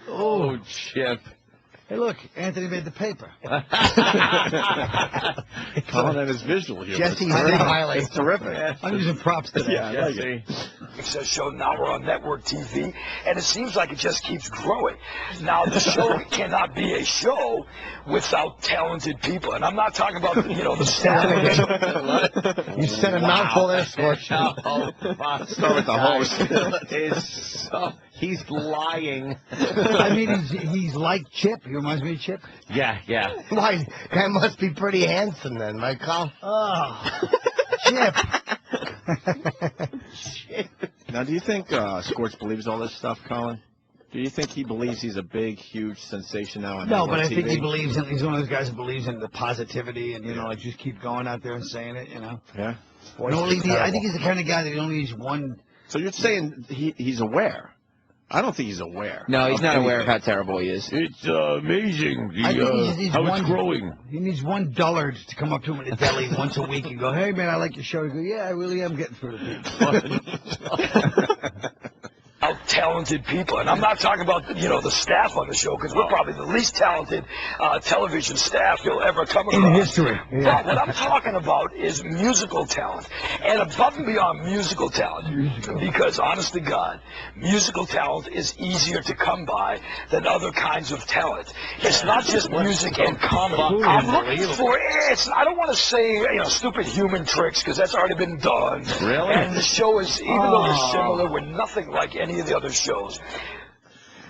Oh, Chip. Hey, look, Anthony made the paper. Colin and his visual here. Jesse had the highlights. It's terrific. I'm using props today. Yeah, I like it. Access show. Now we're on network TV, and it seems like it just keeps growing. Now the show cannot be a show without talented people, and I'm not talking about the staff. You said a mouthful there, Scorch. Start with the host. He's lying. I mean, he's like Chip. He reminds me of Chip. Yeah. Why? That must be pretty handsome then, my Carl. Oh, Chip. Now, do you think Scorch believes all this stuff, Colin? Do you think he believes he's a big, huge sensation now on No, network but I think TV? he believes in. He's one of those guys who believes in the positivity and like just keep going out there and saying it. Yeah. I think he's the kind of guy that he only needs one. So you're saying he's aware? I don't think he's aware. No, he's not aware of how terrible he is. It's amazing I think he just needs how one, it's growing. He needs one dullard to come up to him in the deli once a week and go, "Hey man, I like your show." He go, "Yeah, I really am getting through to people." Talented people, and I'm not talking about the staff on the show, because we're probably the least talented television staff you'll ever come across in history. Yeah. But what I'm talking about is musical talent, and above and beyond musical talent, because honest to God, musical talent is easier to come by than other kinds of talent. It's not just music and comedy. I'm looking for I don't want to say stupid human tricks, because that's already been done. Really? And the show is, even though we're similar, we're nothing like any of the other shows.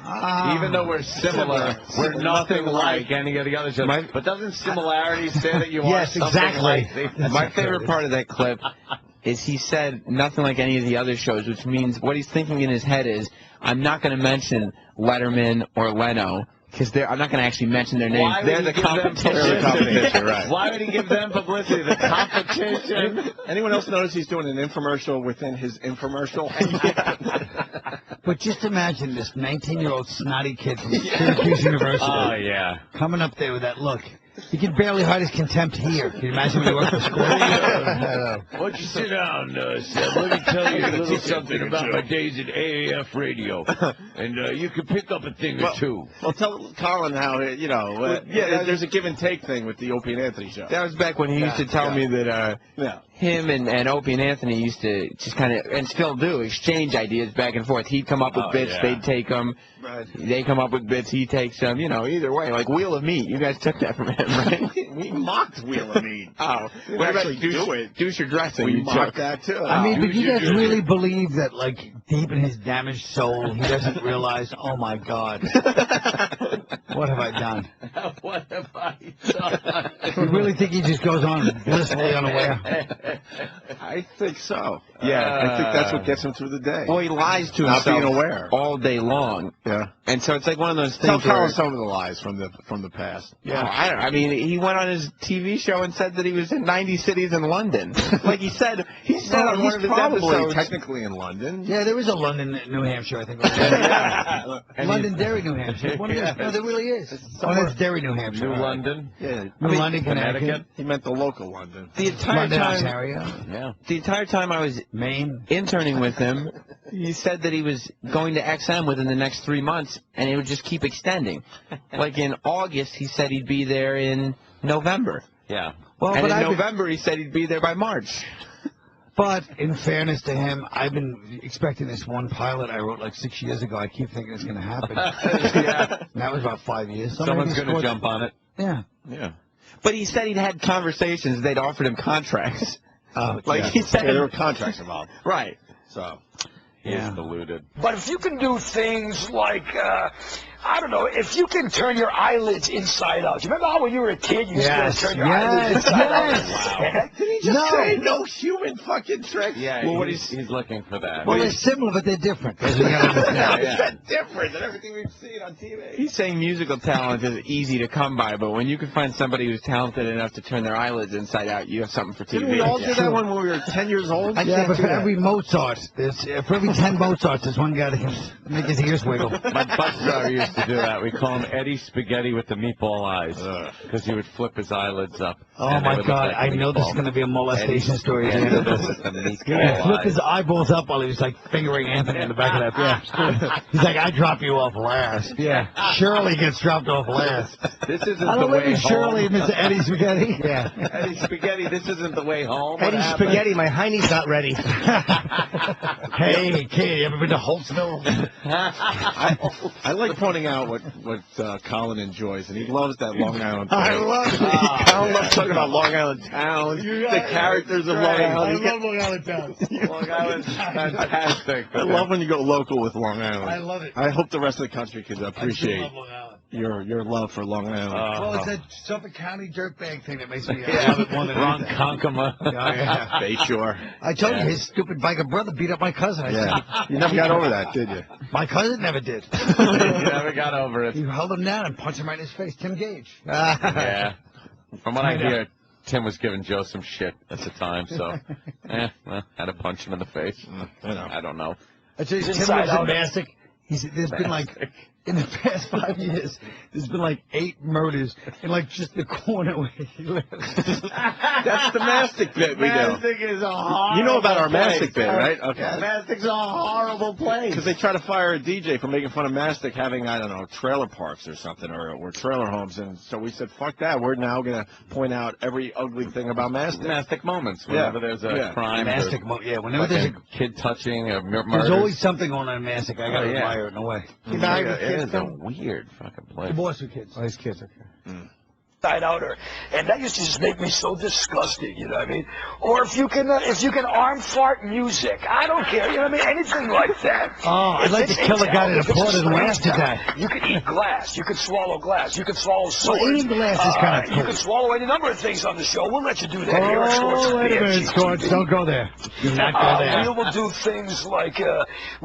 Even though we're similar, we're nothing like any of the other shows. But doesn't similarity say that you are something like? My favorite part of that clip is he said nothing like any of the other shows, which means what he's thinking in his head is, I'm not going to mention Letterman or Leno, because I'm not going to actually mention their names. They're the competition. Right. Why would he give them publicity? The competition. Anyone else notice he's doing an infomercial within his infomercial? But just imagine this 19-year-old snotty kid from Syracuse University. Oh, yeah. Coming up there with that look. He can barely hide his contempt here. Can you imagine when he worked for school? Why don't you sit down, Seth? Let me tell you a little something about my days at AAF Radio, and you can pick up a thing or two. Well, tell Colin how, there's a give and take thing with the Opie and Anthony show. That was back when he used to tell me that him and Opie and Anthony used to just kind of, and still do, exchange ideas back and forth. He'd come up with bits, they'd take them. Right. They come up with bits, he takes them. Either way, like Wheel of Meat. You guys took that from him, right? We mocked Wheel of Meat. Oh, we actually do it. Douche your dressing. We mocked that too. I mean, but you guys really believe that, like, deep in his damaged soul, he doesn't realize, oh my God, what have I done? What have I done? You really think he just goes on blissfully unaware? I think so. Yeah, I think that's what gets him through the day. Well, he lies to not himself being aware all day long. Yeah, and so it's like one of those things. Tell Colin some of the lies from the past. Yeah, I mean, he went on his TV show and said that he was in 90 cities in London. Like he said on one of his episodes. Technically in London. Yeah, there is a London, New Hampshire, I think. Londonderry, New Hampshire. No, there really is. That's Derry, New Hampshire. New London. Yeah. New London, Connecticut. He meant the local London. The entire London, time, Ontario. Yeah. The entire time I was interning with him, he said that he was going to XM within the next 3 months, and it would just keep extending. Like in August, he said he'd be there in November. Yeah. Well, and in November, he said he'd be there by March. But in fairness to him, I've been expecting this one pilot I wrote like 6 years ago. I keep thinking it's going to happen. Yeah. And that was about 5 years. Someone's going to jump on it. Yeah. Yeah. But he said he'd had conversations. They'd offered him contracts. He said there were contracts involved. Right. So. He's deluded. But if you can do things like, I don't know, if you can turn your eyelids inside out. You remember how when you were a kid, you used to turn your eyelids inside out? Wow. Did he just say no human fucking trick? Yeah, well, he's looking for that. Well, they're similar, but they're different. It's different than everything we've seen on TV. He's saying musical talent is easy to come by, but when you can find somebody who's talented enough to turn their eyelids inside out, you have something for TV. Didn't we all do that when we were 10 years old? Yeah, but for every Mozart, for every 10 Mozarts, there's one guy that can make his ears wiggle. My bus driver used to do that. We call him Eddie Spaghetti with the meatball eyes, because he would flip his eyelids up. Oh my God! I know this is going to be a molestation story. He's going to flip his eyeballs up while he was like fingering Anthony in the back of that. Yeah. He's like, I drop you off last. Yeah. Shirley gets dropped off last. This isn't I the don't way live in home. Shirley, Mr. Eddie Spaghetti. Yeah. Eddie Spaghetti, this isn't the way home. Eddie Spaghetti, my hiney's not ready. Hey, kid, you ever been to Holtzville? I like pointing out what Colin enjoys, and he loves that Long Island. I love it. Colin loves talking about Long Island town, the characters of Long Island. I love Long Island town. Long Island's fantastic. I love when you go local with Long Island. I love it. I hope the rest of the country could appreciate. I love Long Island. your love for Long Island. Well, it's that Suffolk County dirtbag thing that makes me Yeah. love it more than Ron anything. Konkoma. Oh, yeah. Bayshore. I told you, his stupid biker brother beat up my cousin. I Yeah. said, You never got over that, did you? my cousin never did. You never got over it. He held him down and punched him right in his face. Tim Gage. Yeah. From what I hear, Tim was giving Joe some shit at the time, so well, had to punch him in the face. I don't know. I tell you, Tim was a mastic. There's been like, in the past 5 years, there's been like 8 murders in like just the corner where he lives. That's the mastic bit we do. Mastic is a horrible You know about our place. mastic bit, right? Okay. Mastic's a horrible place. Because they try to fire a DJ for making fun of Mastic having, I don't know, trailer parks or something, or trailer homes. And so we said, fuck that. We're now going to point out every ugly thing about Mastic. Mastic moments. Whenever there's a crime. Mastic whenever there's a kid touching, a murder. There's always something going on in Mastic. I got to admire it in a way. It is a weird fucking place. Divorce with kids. Oh, his kids, okay. Outer, and that used to just make me so disgusting, you know what I mean? Or if you can arm fart music, I don't care, you know what I mean? Anything like that. Oh, I'd like to kill a guy that applauded and laughed at that. You could eat glass, you could swallow glass, you could swallow swords. Well, eating glass is kind of cool. You could swallow any number of things on the show. We'll let you do that here at Oh, Sports wait a minute, Scorch. Don't go there. Do not go there. We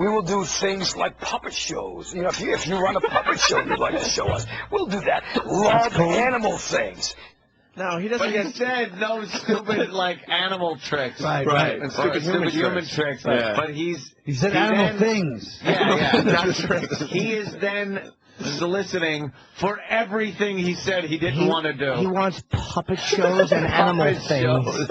will do things like puppet shows. You know, if you run a puppet show you'd like to show us, we'll do that. Love animal things. No, he doesn't But get... he said no stupid, like, animal tricks. Right. And stupid human tricks. Yeah. But He said animal things. Yeah, not tricks. He is then soliciting for everything he said he didn't want to do. He wants puppet shows and animal things.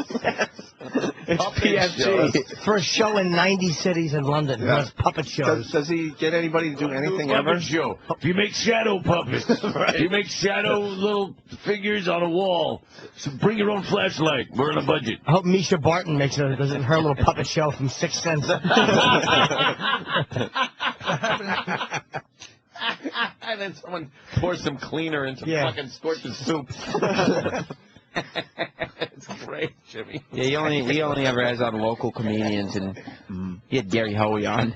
It's PFG. For a show in 90 cities in London. He wants puppet shows. Does he get anybody to do anything ever? Show. If you make shadow puppets, if you make shadow little figures on a wall, so bring your own flashlight. We're on a budget. I hope Misha Barton makes her little puppet show from Sixth Sense. And then someone pours some cleaner into fucking Scorch's soup. It's great, Jimmy. Yeah, he only ever has on local comedians, and he had Gary Hoey on.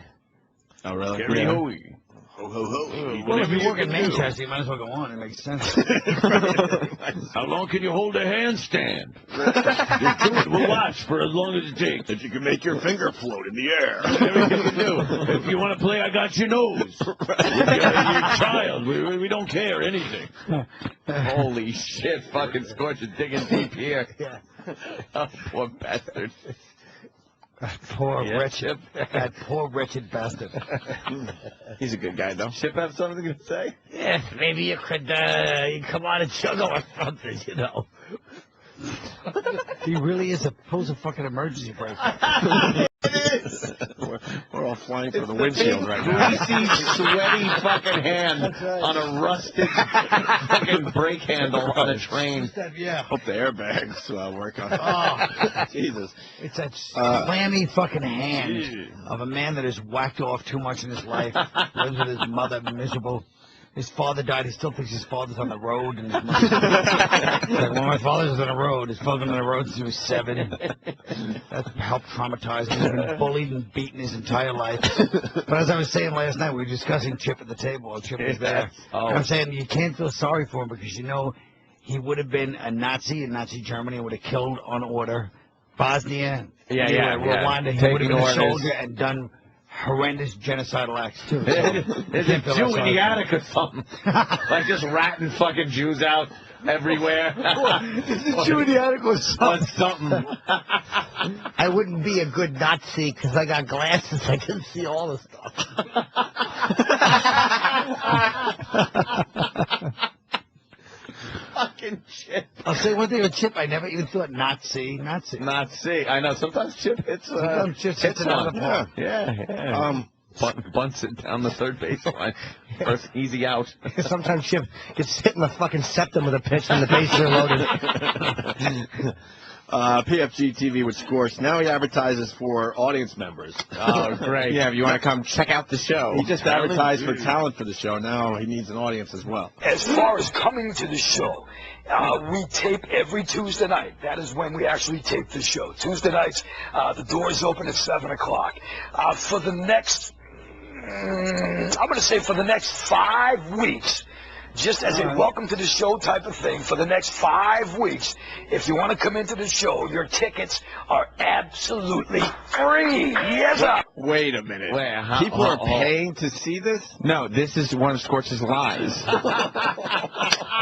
Oh, really? Gary Hoey. Ho, ho, ho. Well, if you work in Manchester, you might as well go on. It makes sense. How long can you hold a handstand? Just do it. We'll watch for as long as it takes. That you can make your finger float in the air. Everything you do. If you want to play I Got Your Nose. You're a child. We don't care anything. Holy shit, fucking Scorch is digging deep here. Oh, poor bastard. That poor wretched bastard. He's a good guy, though. Chip have something to say? Yeah, maybe you could come on and juggle or something, you know. He really is a fucking emergency brake. We're all flying for the windshield right now. Greasy, sweaty fucking hand on a rusted fucking brake handle on a train. Yeah. Hope the airbags work on it. Oh, Jesus. it's that clammy fucking hand of a man that has whacked off too much in his life, lives with his mother, miserable. His father died. He still thinks his father's on the road. And his mother's like, well, my father's on the road. His father's been on the road since he was 7. That helped traumatize him. He's been bullied and beaten his entire life. But as I was saying last night, we were discussing Chip at the table. Chip was there. Oh. And I'm saying you can't feel sorry for him because you know he would have been a Nazi in Nazi Germany and would have killed on order. Bosnia, Rwanda, he would have been a soldier and done horrendous genocidal acts too. So There's a Jew in the attic or something. Like just ratting fucking Jews out everywhere. There's a Jew in the attic or something. I wouldn't be a good Nazi because I got glasses. I can see all the stuff. Fucking Chip. I'll say one thing with Chip. I never even thought Nazi. I know. Sometimes Chip hits. Sometimes Chip hits another part. Yeah. Bunts it down the third baseline. First easy out. Sometimes Chip gets hit in the fucking septum with a pitch when the bases are loaded. PFG TV with Scorch. Now he advertises for audience members. Oh, great. Yeah, if you want to come check out the show. He just advertised for talent for the show. Now he needs an audience as well. As far as coming to the show, we tape every Tuesday night. That is when we actually tape the show. Tuesday nights, the doors open at 7 o'clock. For the next, I'm going to say for the next 5 weeks, just as a welcome to the show type of thing for the next 5 weeks. If you want to come into the show, your tickets are absolutely free. Yes, sir. Wait a minute. Wait, People are paying to see this? No, this is one of Scorch's lies.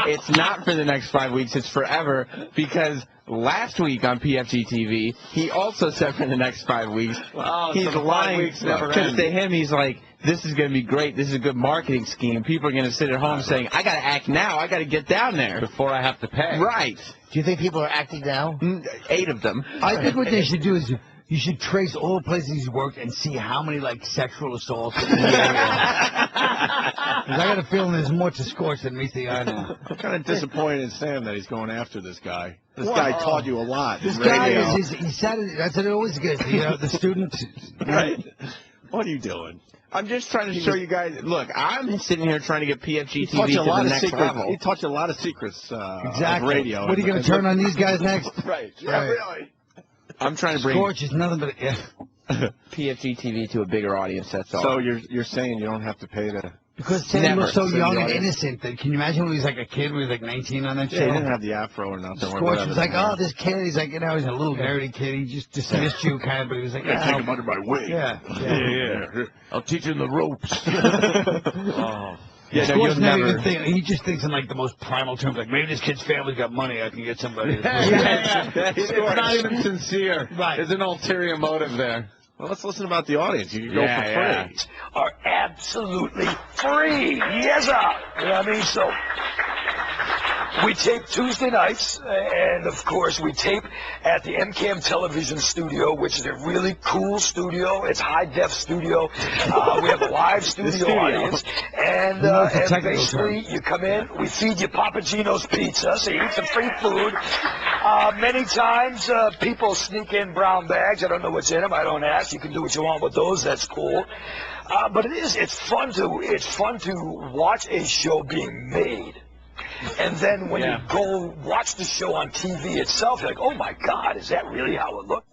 It's not for the next 5 weeks. It's forever, because last week on PFG TV, he also said for the next 5 weeks. He's so lying because to him, he's like, this is going to be great. This is a good marketing scheme. People are going to sit at home saying, I got to act now. I got to get down there before I have to pay. Right. Do you think people are acting now? 8 of them. I think what they should do is you should trace all the places he's worked and see how many, like, sexual assaults in the area. Because I got a feeling there's more to Scorch than meets the eye now. I'm kind of disappointed in Sam that he's going after this guy. This guy taught you a lot. This guy he said it, that's what it always gets. The student. Right. What are you doing? I'm just trying to show you guys. Look, I'm sitting here trying to get PFG TV to the next level. He taught you a lot of secrets exactly. of radio. What are you going to turn on these guys next? Right. Yeah, really. I'm trying to bring Scorch is nothing but PFG TV to a bigger audience. That's all. So you're saying you don't have to pay to. Because Sam looks so young and innocent. That, can you imagine when he was like a kid, when he was like 19 on that show? Yeah, he didn't have the afro or nothing. Scorch was like, oh, this kid. He's like, he's a little nerdy kid. He just dismissed you, kind of, but he was like, take him under my wing. Yeah. I'll teach him the ropes. Yeah, Scorch never even think. He just thinks in like the most primal terms, like maybe this kid's family's got money. I can get somebody. It's not even sincere. Right. There's an ulterior motive there. Well, let's listen about the audience. You can go for free. Are absolutely free. Yes, sir. You know what I mean? So we tape Tuesday nights, and of course we tape at the MCAM Television Studio, which is a really cool studio. It's high-def studio. We have a live studio audience, and basically you come in, we feed you Papa Gino's pizza, so you eat some free food. Many times people sneak in brown bags. I don't know what's in them. I don't ask. You can do what you want with those. That's cool. But it's fun to watch a show being made. And then when you go watch the show on TV itself, you're like, oh, my God, is that really how it looks?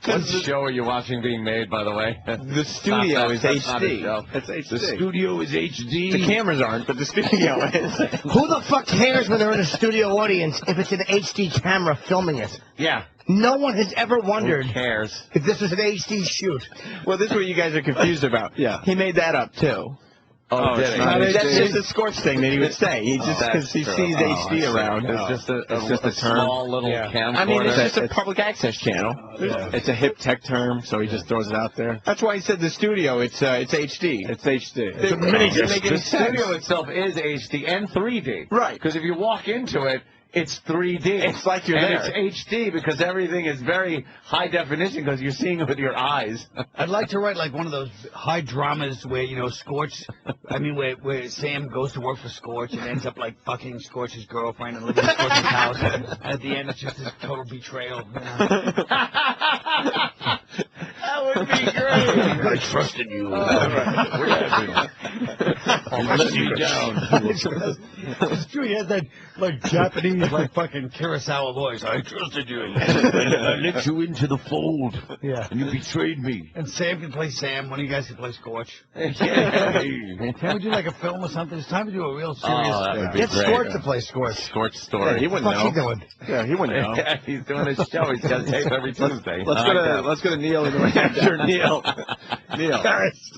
What show are you watching being made, by the way? The studio is HD. It's HD. The studio is HD. The cameras aren't, but the studio is. Who the fuck cares when they're in a studio audience if it's an HD camera filming it? Yeah. No one has ever wondered Who cares? if this was an HD shoot. Well, this is what you guys are confused about. Yeah. He made that up, too. Oh, did he? That's just a Scorch thing that he would say. He just because he sees HD around. It's just a small little camcorder. I mean, it's just a public access channel. It's a hip tech term, so he just throws it out there. That's why he said the studio. It's HD. It's HD. The studio itself is HD and 3D. Right. Because if you walk into it, it's 3D. It's like you're there. And it's HD because everything is very high definition because you're seeing it with your eyes. I'd like to write like one of those high dramas where, Scorch, where Sam goes to work for Scorch and ends up like fucking Scorch's girlfriend and living in Scorch's house. And at the end, it's just a total betrayal. That would be great. I trusted you. Let me down. It's true. He has that like Japanese, like fucking Kurosawa voice. I trusted you. I let you into the fold. Yeah. And you betrayed me. And Sam can play Sam. One of you guys can play Scorch. Hey. Can't we do like a film or something? It's time to do a real serious. Get Scorch to play Scorch. Scorch story. Yeah, he wouldn't know. What's he doing? Yeah, he wouldn't know. Yeah, he's doing his show. He's got a tape every Tuesday. Let's go to Neil in New Hampshire. Neil. Guys.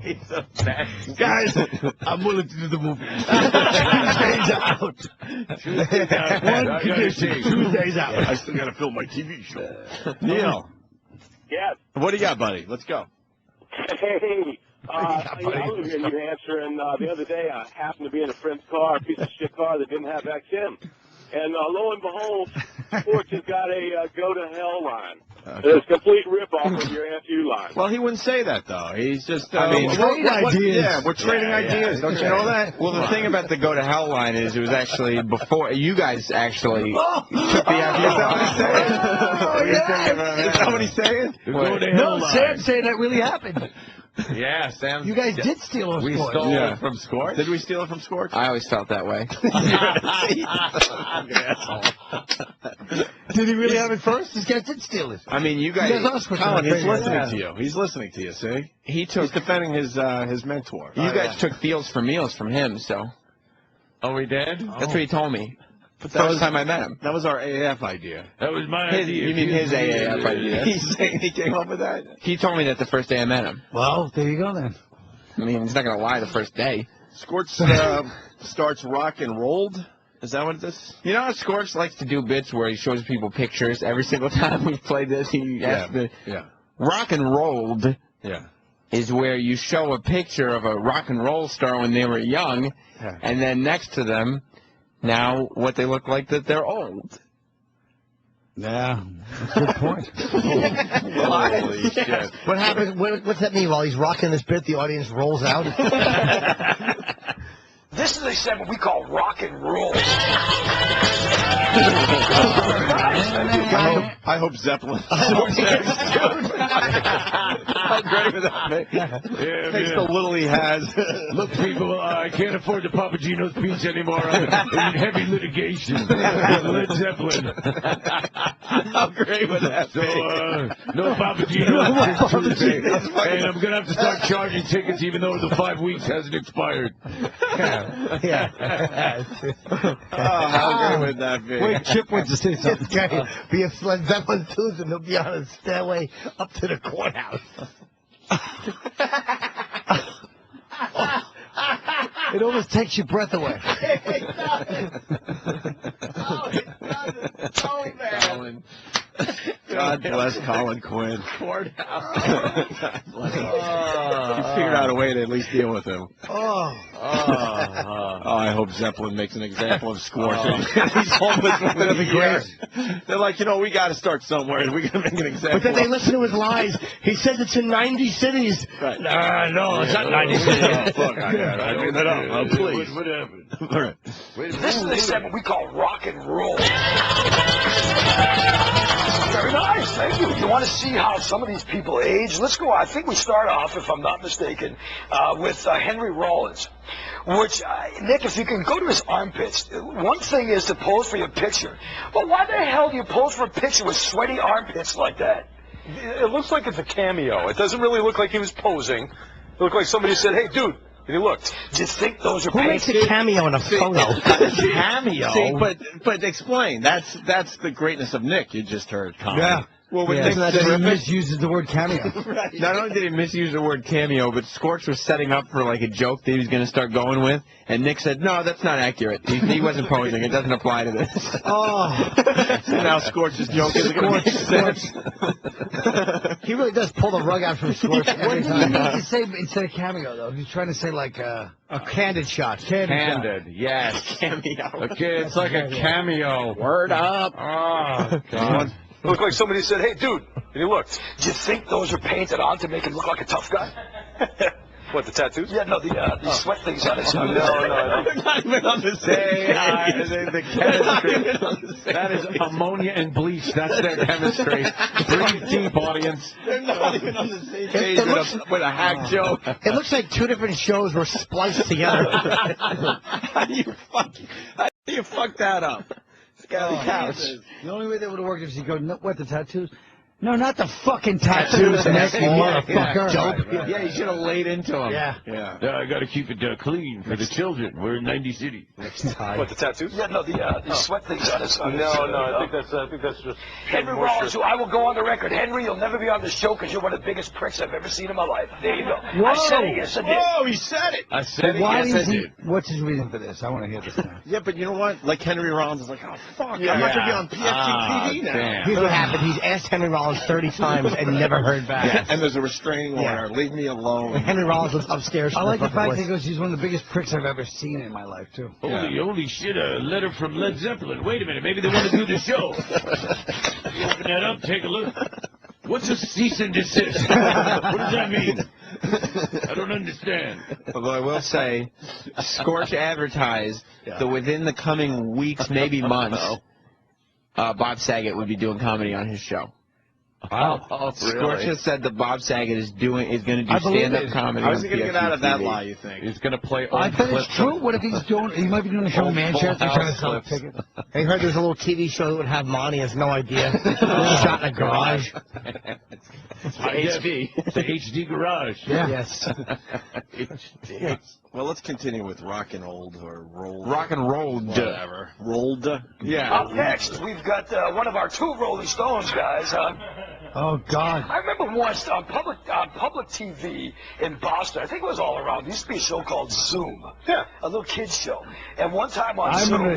He's the best. Guys, I'm willing to do the movie. Tuesday's out. Tuesday's out. One condition. Tuesday's out. I still got to film my TV show. Neil. Yes. What do you got, buddy? Let's go. Hey. I live in New Hampshire, and the other day I happened to be in a friend's car, a piece of shit car that didn't have XM. And lo and behold, Scorch has got a go to hell line. It's a complete ripoff of your FU line. Well, he wouldn't say that, though. He's just... trade ideas. Yeah, we're trading ideas. Don't you know that? Well, the thing about the Go to Hell line is it was actually before you guys actually took the idea. Is that what he's saying? Is that what he's saying? No, Sam saying that really happened. Yeah, Sam. You guys did steal a We Scorch. stole it from Scorch. Did we steal it from Scorch? I always felt that way. Did he really have it first? This guy did steal it. I mean, you guys. Colin, he's listening to you. He's listening to you. See, he's defending his mentor. You guys took Fields for Meals from him, so. Oh, we did? That's what he told me. The first time I met him. That was our AAF idea. That was my idea. You mean his AAF idea? He's saying he came up with that? He told me that the first day I met him. Well, there you go then. I mean, he's not going to lie the first day. Scorch starts rock and rolled. Is that what it is? You know how Scorch likes to do bits where he shows people pictures every single time we've played this? He asks rock and rolled is where you show a picture of a rock and roll star when they were young, and then next to them, now what they look like that they're old. Yeah, good point. Holy shit. What happens? What's that mean? While he's rocking this bit, the audience rolls out? This is a segment we call rock and roll. I hope Zeppelin. How great would that be? Takes the little he has. Look, people, I can't afford the Papagino's pizza anymore. I'm in heavy litigation with Led Zeppelin. How great would that be? So, no Papagino's this Tuesday. And I'm going to have to start charging tickets even though the 5 weeks hasn't expired. How great would that be? Wait, Chip wants to say something. Be a Led Zeppelin Tuesday, and he'll be on a stairway up to the courthouse. It almost takes your breath away. Colin. God bless Colin Quinn. Courthouse. You figured out a way to at least deal with him. I hope Zeppelin makes an example of Scorch. He's homeless within a year. They're like, we got to start somewhere. We got to make an example. But then they listen to his lies. He says it's in 90 cities. Right. No, it's not 90 cities. Fuck, I made that up. Oh, please. What happened? All right. This is a segment we call rock and roll. Very nice, thank you. You want to see how some of these people age? Let's go. I think we start off, if I'm not mistaken, with Henry Rollins. Which, Nick, if you can go to his armpits, one thing is to pose for your picture. But why the hell do you pose for a picture with sweaty armpits like that? It looks like it's a cameo. It doesn't really look like he was posing. It looked like somebody said, hey, dude. And he looked. Do you think those are Who makes a cameo in a photo? Cameo? See, but explain. That's the greatness of Nick you just heard, Colin. Yeah. Well, when Nick he misuses the word cameo. Right. Not only did he misuse the word cameo, but Scorch was setting up for like a joke that he was going to start going with, and Nick said, no, that's not accurate. He wasn't posing. It doesn't apply to this. So now Scorch's joke isn't going to make sense. He really does pull the rug out from Scorch every What did he time. need to say instead of cameo, though? He's trying to say, like, A candid shot. Candid, yes. Cameo. Okay, it's like a cameo. Word up. Oh, God. It looked like somebody said, hey, dude. And he looked. Do you think those are painted on to make him look like a tough guy? What, the tattoos? Yeah, no, the sweat things on his No, They're not even on the same The chemistry. That is ammonia and bleach. That's their chemistry. Breathe deep, audience. They're not even on the same page with a hack joke. It looks like two different shows were spliced together. How do you fuck that up? It's got a couch. the only way that would have worked is you go, no, what, the tattoos? No, not the fucking tattoos, Nick, you motherfucker. Yeah, you should have laid into him. Yeah. I got to keep it clean for the children. We're in 90 cities. What, the tattoos? Yeah, no, the sweat things on his No, I think that's just Henry Rollins, who I will go on the record. Henry, you'll never be on the show because you're one of the biggest pricks I've ever seen in my life. There you go. Whoa. I said it, yes I did. Whoa, he said it. I said it, Why yes, is I he, did. what's his reason for this? I want to hear this now. Yeah, but you know what? Like Henry Rollins is like, oh, fuck. I'm not going to be on PFT TV now. damn. Here's what happened. He's asked Henry Rollins 30 times and never heard back. Yeah, and there's a restraining order. Leave me alone. Henry Rollins was upstairs. I like the fact that he goes, he's one of the biggest pricks I've ever seen in my life, too. Holy shit, a letter from Led Zeppelin. Wait a minute, maybe they want to do the show. You open that up, take a look. What's a cease and desist? What does that mean? I don't understand. Although I will say, Scorch advertised that within the coming weeks, maybe months, Bob Saget would be doing comedy on his show. Oh, Scorch just said that Bob Saget is going to do stand-up comedy. How is he going to get out of that lie, you think? He's going to play old I bet clips it's true. What if he might be doing a show in Manchester trying to sell tickets? I heard there's a little TV show that would have money. Has no idea. Shot in a garage. It's HD. It's the HD garage. Yeah. Yes. Yeah. Well, let's continue with rock and old or rolled. Rock and rolled. Whatever. Rolled. Yeah. Up next, we've got one of our 2 Rolling Stones guys. Oh, God. I remember once on public TV in Boston, I think it was all around, there used to be a show called Zoom. Yeah. A little kids show. And one time on Zoom,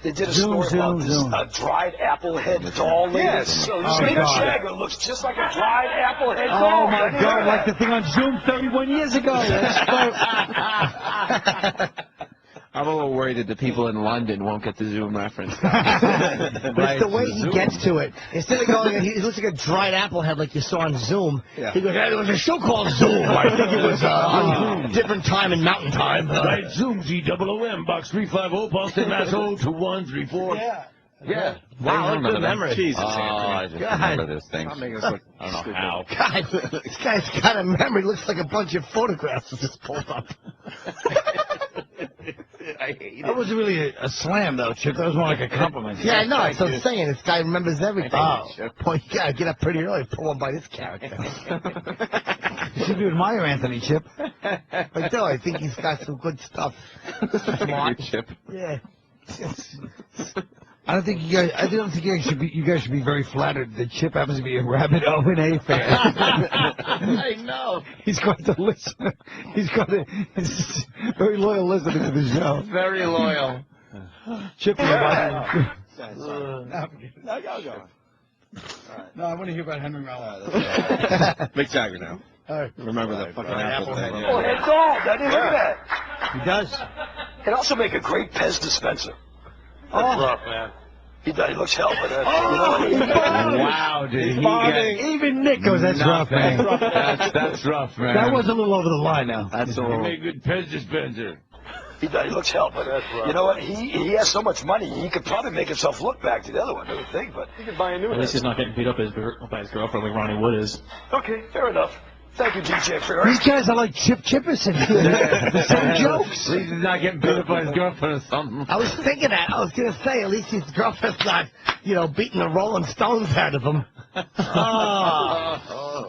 they did a story about this dried apple head doll lady. Yes. So Mick Jagger looks just like a dried apple head doll. Oh, my God, like the thing on Zoom 31 years ago. I'm a little worried that the people in London won't get the Zoom reference. But it's the way he gets to it. Instead of going, he looks like a dried apple head like you saw on Zoom. Yeah. He goes, hey, there was a show called Zoom. I think it was on different time in mountain time. Right, Zoom, ZOOM, box 350, Boston, Mass. 02134. Yeah. Yeah. Wow, what a good memory. Jesus, I just remember this thing. I don't know how. God, this guy's got a memory. Looks like a bunch of photographs just pulled up. I hate it. That wasn't really a slam, though, Chip. That was more like a compliment. Yeah, I know. That's what I'm saying. This guy remembers everything. Boy, you got to get up pretty early, pull him by this character. You should do admire Anthony, Chip. I do. I think he's got some good stuff. Smart. Chip. Yeah. I don't think you guys should be. You guys should be very flattered that Chip happens to be a rabid O&A fan. I know. He's going to listen. He's a very loyal listener to the show. Very loyal. Chip, No, I want to hear about Henry Rollins. Mick Jagger now. Remember that fucking apple head. Oh, head doll. I didn't look at that. He does. He'd also make a great Pez dispenser. That's rough, man. He looks hell, but Wow, dude. Even Nick goes, that's rough, man. That's rough, man. That was a little over the line now. That's a He little. made a good Pez dispenser. he looks hell, but you know what? He has so much money, he could probably make himself look back to the other one, I would think, but... He could buy a new one. At least he's not getting beat up by his girlfriend like Ronnie Wood is. Okay, fair enough. Thank you, DJ Ferris. These guys are like Chip Chipperson. The same jokes. At least he's not getting beat up by his girlfriend or something. I was thinking that. I was going to say, at least his girlfriend's not, beating the Rolling Stones out of him.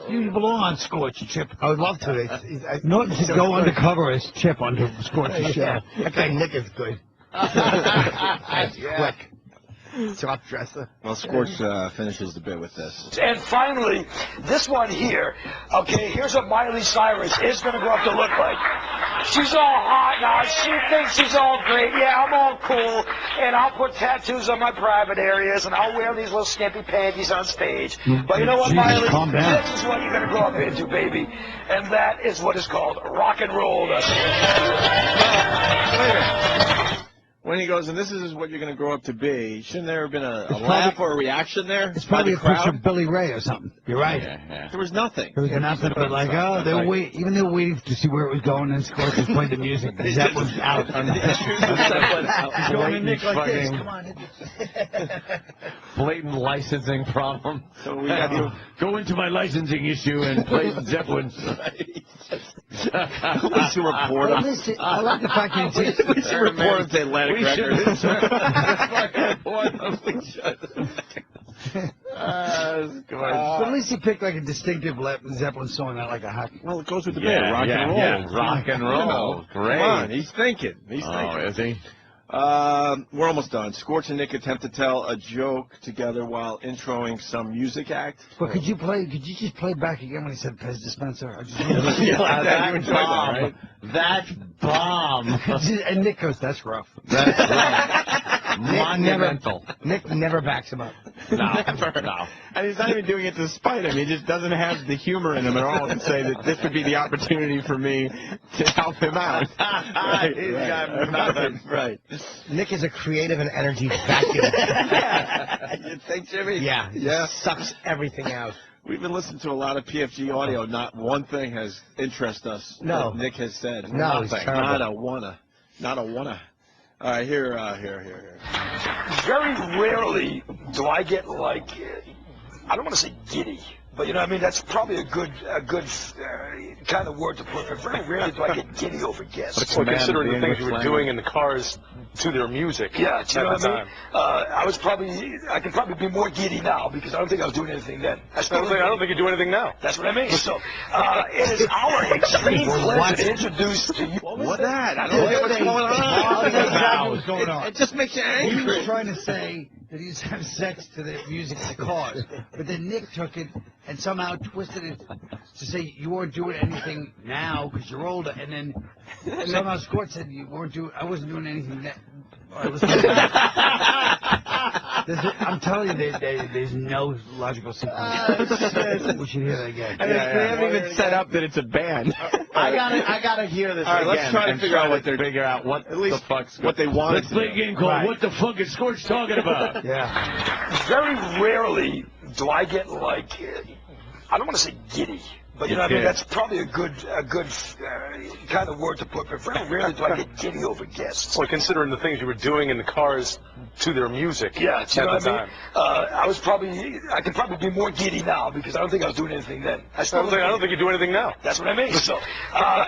You belong on Scorch, Chip. I would love to. Norton should go undercover as Chip on Scorch's show. Yeah. That guy Nick is good. Quick. Top dresser. Well, Scorch finishes the bit with this. And finally, this one here. Okay, here's what Miley Cyrus is going to grow up to look like. She's all hot now. She thinks she's all great. Yeah, I'm all cool. And I'll put tattoos on my private areas, and I'll wear these little skimpy panties on stage. But you know what, Miley? Calm down. This is what you're going to grow up into, baby. And that is what is called rock and roll. When he goes, and this is what you're going to grow up to be, shouldn't there have been a laugh or a reaction there? It's probably a picture of Billy Ray or something. You're right. Yeah. There was nothing. There was nothing but like, they were waiting to see where it was going, and Scorch was playing the music. That was out. He's going to Nick like this. Come on. Blatant licensing problem. So we got to go into my licensing issue and play Zeppelin. We should report him. I like the fact that we should report him to Atlantic Records. But at least he picked like a distinctive Zeppelin song, not like a hot. Well, it goes with the bit. Rock and roll. Yeah. Rock and roll. Great. Come on, he's thinking. Is he? We're almost done. Scorch and Nick attempt to tell a joke together while introing some music act. But could you just play back again when he said Pez dispenser? I just That's bomb. And Nick goes, that's rough. That's rough. Monumental. Nick never backs him up. No. And he's not even doing it to spite him. He just doesn't have the humor in him at all to say that this would be the opportunity for me to help him out. Right. Nick is a creative and energy vacuum. You think, Jimmy? Yeah. Yeah. Sucks everything out. We've been listening to a lot of PFG audio. Not one thing has interested us. No. That Nick has said. No, it's terrible. Not a wanna. All right, here. Very rarely do I get, like, I don't want to say giddy, but you know what I mean? That's probably a good kind of word to put it. Very rarely do I get giddy over guests. Well, considering the things you were doing in the cars to their music. Yeah, do you know what I mean? Time. I can probably be more giddy now because I don't think I was doing anything then. I don't think you do anything now. That's what I mean. So, it is our extreme pleasure to introduce to you. What's that? I don't know what's going on. What's going on? It just makes you angry. He was trying to say that he used to have sex to the music in the cars, but then Nick took it and somehow twisted it to say you weren't doing anything now because you're older, and then somehow Scott said you weren't doing. I wasn't doing anything then. All right, listen. I'm telling you, there's no logical sequence. We should hear that again. They haven't even set up that it's a band. I gotta hear this. All right, again let's try to figure out what they're what the fuck's what they want. Let's play a game called Right. What the Fuck is Scorch Talking About? Yeah. Very rarely do I get like, I don't want to say giddy, but you know what I mean? That's probably a good kind of word to put, but very rarely do I get giddy over guests. Well, considering the things you were doing in the cars to their music. Yeah, do you know at the what I mean? I can probably be more giddy now because I don't think I was doing anything then. I don't think you do anything now. That's what I mean. So,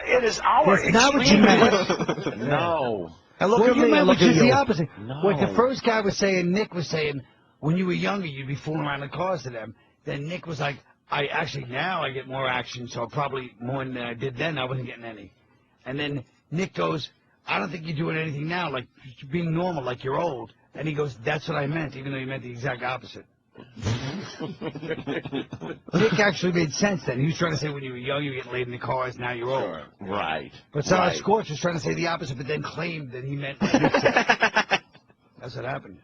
it is our That's not what you meant. No. And look at me, which is the opposite. No. What the first guy was saying, Nick was saying, when you were younger, you'd be fooling around the cars to them. Then Nick was like, now I get more action, so probably more than I did then. I wasn't getting any. And then Nick goes, I don't think you're doing anything now, like being normal, like you're old. And he goes, that's what I meant, even though he meant the exact opposite. Nick actually made sense then. He was trying to say when you were young, you get laid in the cars, now you're old. Sure. Right. But Sarah Scorch was trying to say the opposite, but then claimed that he meant what Nick said. That's what happened.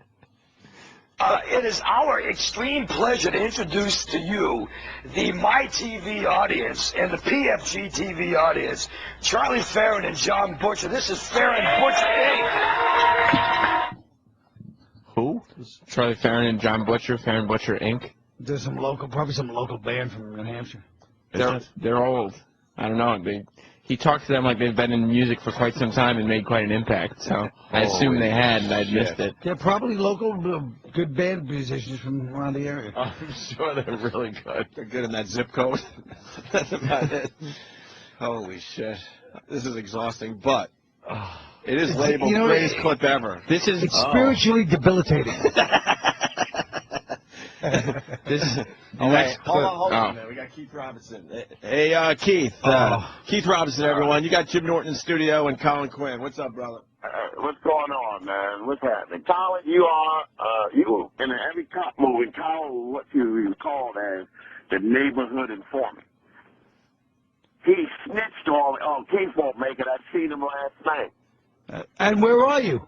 It is our extreme pleasure to introduce to you the MyTV audience and the PFG TV audience, Charlie Farron and John Butcher. This is Farron Butcher Inc. Who? Charlie Farron and John Butcher, Farron Butcher Inc. There's probably some local band from New Hampshire. They're old. I don't know. He talked to them like they've been in music for quite some time and made quite an impact. So I assume they had, and I'd missed it. They're probably local good band musicians from around the area. I'm sure they're really good. They're good in that zip code. That's about it. Holy shit. This is exhausting, but it is labeled greatest clip ever. It's spiritually debilitating. Hold on, man. We got Keith Robinson. Hey, Keith. Keith Robinson, everyone. You got Jim Norton in the studio and Colin Quinn. What's up, brother? What's going on, man? What's happening? Colin, you in a heavy cop movie, Colin, what you called as the neighborhood informant. He snitched on Keith won't make it. I seen him last night. And where are you?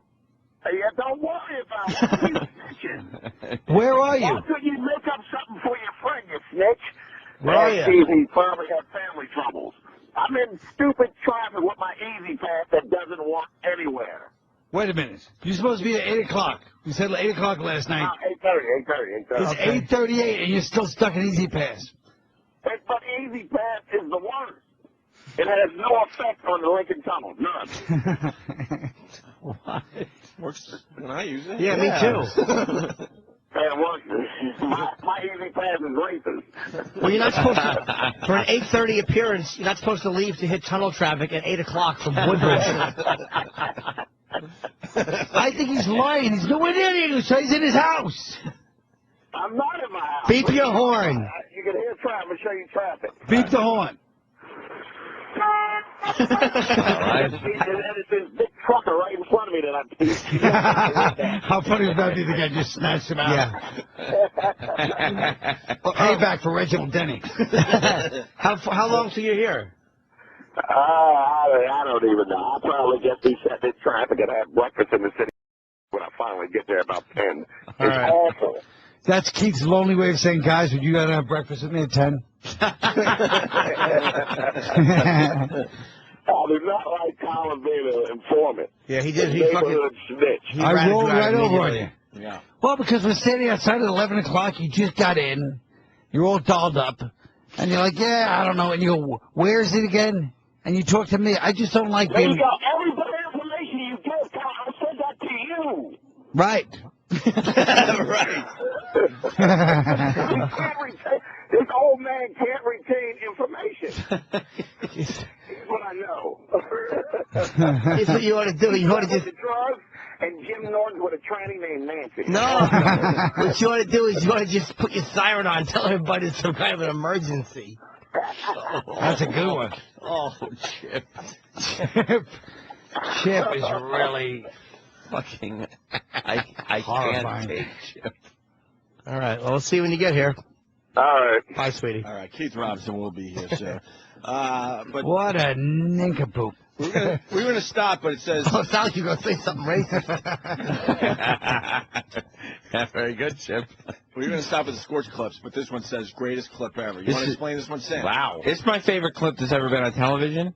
Yeah, don't worry about it. He's snitching. Where are you? Why couldn't you make up something for your friend, you snitch? Where are you? He probably had family troubles. I'm in stupid traffic with my Easy Pass that doesn't work anywhere. Wait a minute. You're supposed to be at 8 o'clock. You said 8 o'clock last night. 8:30. It's 8:38, and you're still stuck in Easy Pass. But Easy Pass is the worst. It has no effect on the Lincoln Tunnel. None. What? Works when I use it. Yeah, me too. My Easy Pass is racist. Well, you're not supposed to, for an 8:30 appearance, you're not supposed to leave to hit tunnel traffic at 8 o'clock from Woodbridge. I think he's lying. He's nowhere near you. He's in his house. I'm not in my house. Beep your horn. You can hear traffic. I'm going to show you traffic. Beep the horn. All right. And it's this big trucker right in front of me that I How funny would that be to get just snatched him out? Yeah. Payback for Reginald Denny. How long till you're here? I don't even know. I'll probably just be set in traffic and have breakfast in the city when I finally get there about 10. It's awful. That's Keith's lonely way of saying, guys, would you gotta have breakfast with me at 10? I do not like Colin being an informant. Yeah, he did. He Neighborhood snitch. I rolled right over on you. Yeah. Well, because we're standing outside at 11 o'clock, you just got in, you're all dolled up, and you're like, yeah, I don't know, and you go, where is it again? And you talk to me. I just don't like There being... you go. Every bit of information you give, I said that to you. Right. Right. This old man can't retain information. Here's what I know. Here's what you ought to do. You ought to just... The drugs and Jim Norton with a tranny named Nancy. No. What you ought to do is you ought to just put your siren on and tell everybody it's some kind of an emergency. That's a good one. Oh, Chip. Chip is really fucking... I can't take Chip. All right. Well, we'll see you when you get here. All right. Bye, sweetie. All right. Keith Robinson will be here, sir. But what a nincompoop. We're gonna stop, but it says... Oh, it sounds like you're going to say something racist. Yeah, very good, Chip. We're going to stop at the Scorch clips, but this one says greatest clip ever. You want to explain this one, Sam? Wow. It's my favorite clip that's ever been on television.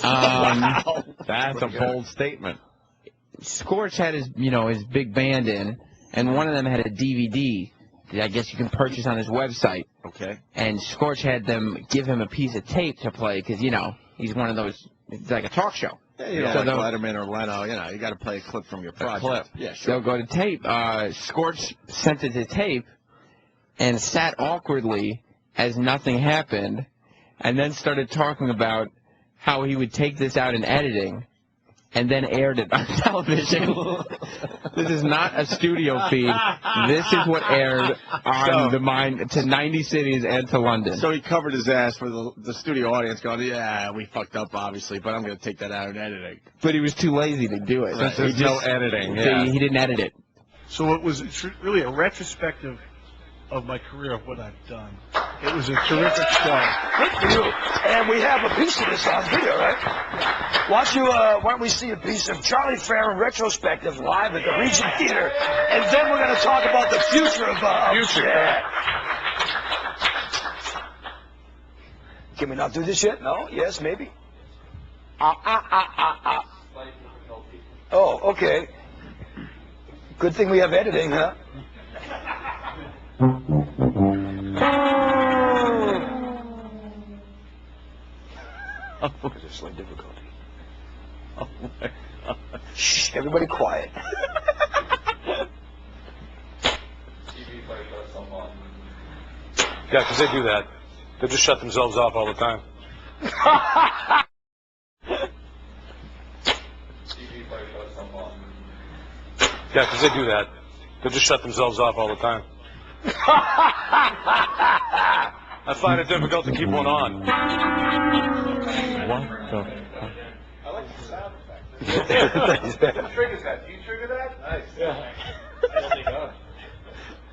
Wow. That's a bold statement. Scorch had his big band in, and one of them had a DVD that I guess you can purchase on his website. Okay. And Scorch had them give him a piece of tape to play because, he's one of those, it's like a talk show. Yeah, so like Letterman or Leno, you got to play a clip from your project. Clip. Yeah, sure. They'll go to tape. Scorch sent it to tape and sat awkwardly as nothing happened, and then started talking about how he would take this out in editing and then aired it on television. This is not a studio feed. This is what aired on the Mind to 90 cities and to London. So he covered his ass for the studio audience going, yeah, we fucked up, obviously, but I'm going to take that out in editing. But he was too lazy to do it. Right. There's no editing. Yeah. He didn't edit it. So it was really a retrospective of my career, of what I've done. It was a terrific show. Good for you. And we have a piece of this on video, right? Why don't we see a piece of Charlie Farron retrospective live at the Regent Theater, and then we're going to talk about the future of future. Yeah. Can we not do this yet? No? Yes? Maybe? Oh, okay. Good thing we have editing, huh? Because of slight difficulty. Oh my God. Shh, everybody quiet. Yeah, because they do that. They just shut themselves off all the time. Yeah, because they do that. They just shut themselves off all the time. I find it difficult to keep one on. What the fuck? I like the sound effect. Who triggers that? Do you trigger that? Nice. Yeah.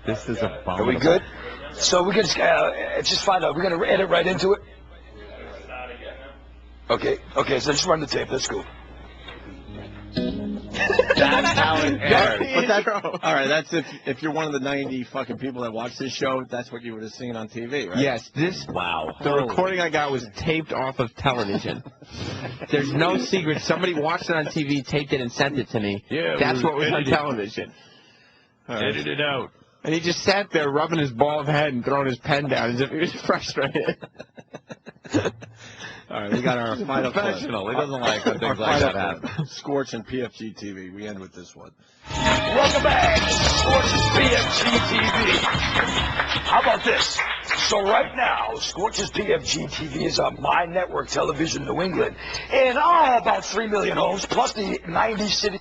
This is abominable. Are we good? So we can just find out. We're going to edit right into it? Okay, so just run the tape. Let's go. That's how it aired. All right, that's if you're one of the 90 fucking people that watch this show, that's what you would have seen on TV, right? Yes, Wow. The recording I got was taped off of television. There's no secret. Somebody watched it on TV, taped it, and sent it to me. Yeah, that's what was on television. Edit it out. And he just sat there rubbing his bald head and throwing his pen down as if he was frustrated. All right, we got our final professional. clip. He doesn't like when things like that happen. Scorch and PFG TV. We end with this one. Welcome back to Scorch's PFG TV. How about this? So right now, Scorch's PFG TV is on My Network Television New England in about 3 million homes, plus the 90 cities.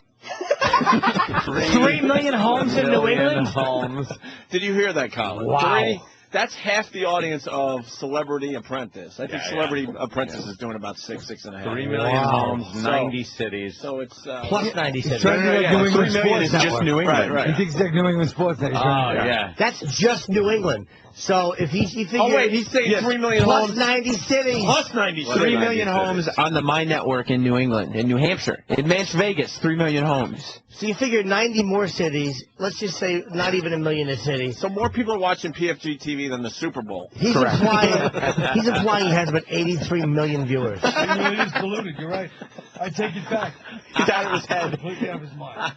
3 million homes in New England? Homes. Did you hear that, Colin? Wow. That's half the audience of Celebrity Apprentice. I think Celebrity Apprentice is doing about 6.5. 3 million homes, 90 cities. So it's plus 90 cities. 3 million is just New England. Right. He thinks they're New England sports. Oh, yeah. That's just New England. So if he figures... Oh, wait, he's saying 3 million plus homes. 90 cities. Plus 90 cities. 3 million homes on the My Network in New England, in New Hampshire. In Las Vegas, 3 million homes. So you figure 90 more cities, let's just say not even a million a city. So more people are watching PFG TV than the Super Bowl. He's implying he has about 83 million viewers. 3 million is polluted, you're right. I take it back. He's out of his head. Completely out of his mind.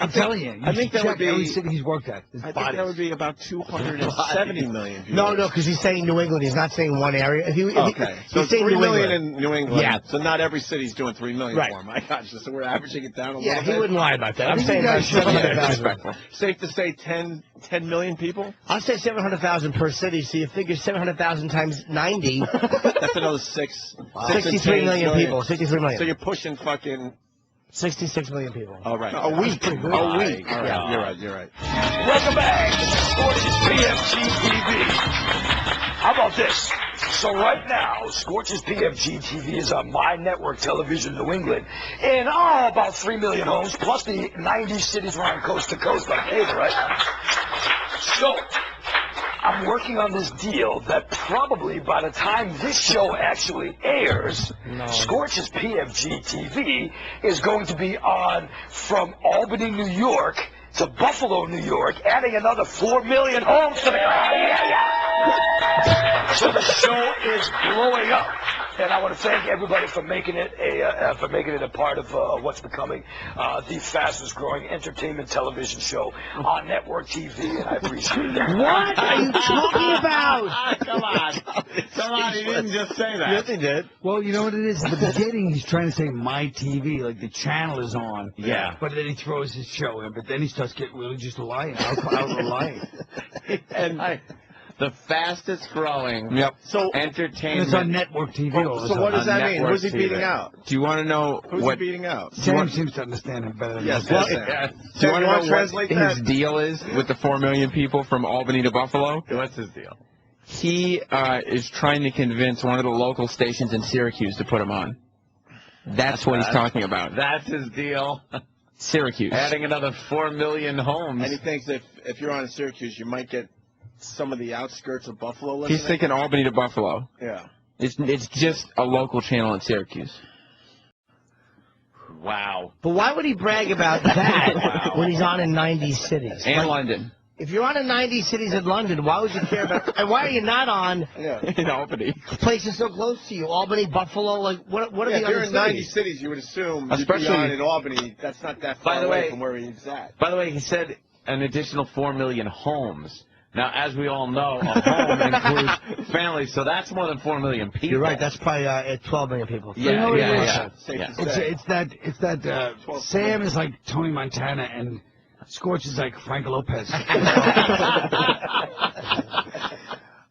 I'm telling you. I think that would be every city he's worked at. I think that would be about 270 million people. No, because he's saying New England. He's not saying one area. Okay, so he's saying 3 New million England. in New England. Yeah. So not every city's doing 3 million Right. for him. I got you. So we're averaging it down a little Yeah, bit. he wouldn't lie about that. I'm I think saying you about guys should be 700,000. Safe to say 10 million people? I'll say 700,000 per city, so you figure 700,000 times 90. That's another 63 million people. 63 million. So you're pushing fucking 66 million people. Oh, right. A week. A week. All right. Yeah. You're right. Welcome back to Scorch's PFG TV. How about this? So right now, Scorch's PFG TV is on My Network Television New England in about 3 million homes, plus the 90 cities around coast to coast on cable, right? So I'm working on this deal that probably by the time this show actually airs, Scorch's PFG TV is going to be on from Albany, New York to Buffalo, New York, adding another 4 million homes to the So the show is blowing up. And I want to thank everybody for making it a part of what's becoming the fastest growing entertainment television show on network TV, and I appreciate it. What are you talking about? Come on, he didn't just say that. Yes, he did. Well, you know what it is? In the beginning, he's trying to say my TV, like the channel is on. Yeah. But then he throws his show in, but then he starts getting really just lying. Out lying. And the fastest growing entertainment. And it's on network TV all the time. So what does that mean? Who's he TV. beating out? Do you want to know Who's what he beating out? James seems to understand him better than Yes, us. yes. Do you want to know translate what that? his deal is with the 4 million people from Albany to Buffalo? What's his deal? He is trying to convince one of the local stations in Syracuse to put him on. That's what he's talking about. That's his deal. Syracuse. Adding another 4 million homes. And he thinks if you're on in Syracuse, you might get some of the outskirts of Buffalo listening. He's thinking Albany to Buffalo. Yeah. It's just a local channel in Syracuse. Wow. But why would he brag about that when he's on in 90 cities? And London. If you're on in 90 cities in London, why would you care about? And why are you not on in Albany? Places so close to you, Albany, Buffalo. Like what are the if other you're in cities? 90 cities, you would assume Especially you'd be on in Albany. That's not that far By the away way- from where he's at. By the way, he said an additional 4 million homes. Now, as we all know, a home includes families, so that's more than 4 million people. You're right. That's probably 12 million people. You know what it is? Safe to say. It's that Sam is like Tony Montana and Scorch is like Frank Lopez.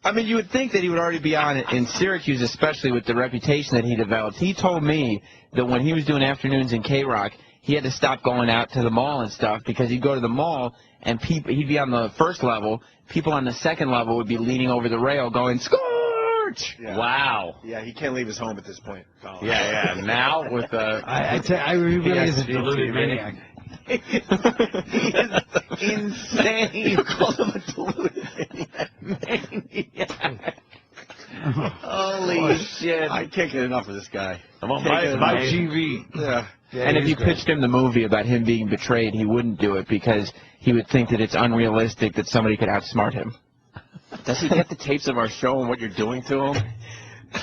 I mean, you would think that he would already be on in Syracuse, especially with the reputation that he developed. He told me that when he was doing afternoons in K-Rock, he had to stop going out to the mall and stuff because he'd go to the mall and he'd be on the first level. People on the second level would be leaning over the rail going, Scorch! Yeah. Wow. Yeah, he can't leave his home at this point. Colin. Yeah. Now with the... I really is a deluded maniac. He is insane. You call him a deluded maniac. Holy shit. I can't get enough of this guy. I'm on my TV. Yeah. And if you pitched him the movie about him being betrayed, he wouldn't do it because he would think that it's unrealistic that somebody could outsmart him. Does he get the tapes of our show and what you're doing to him?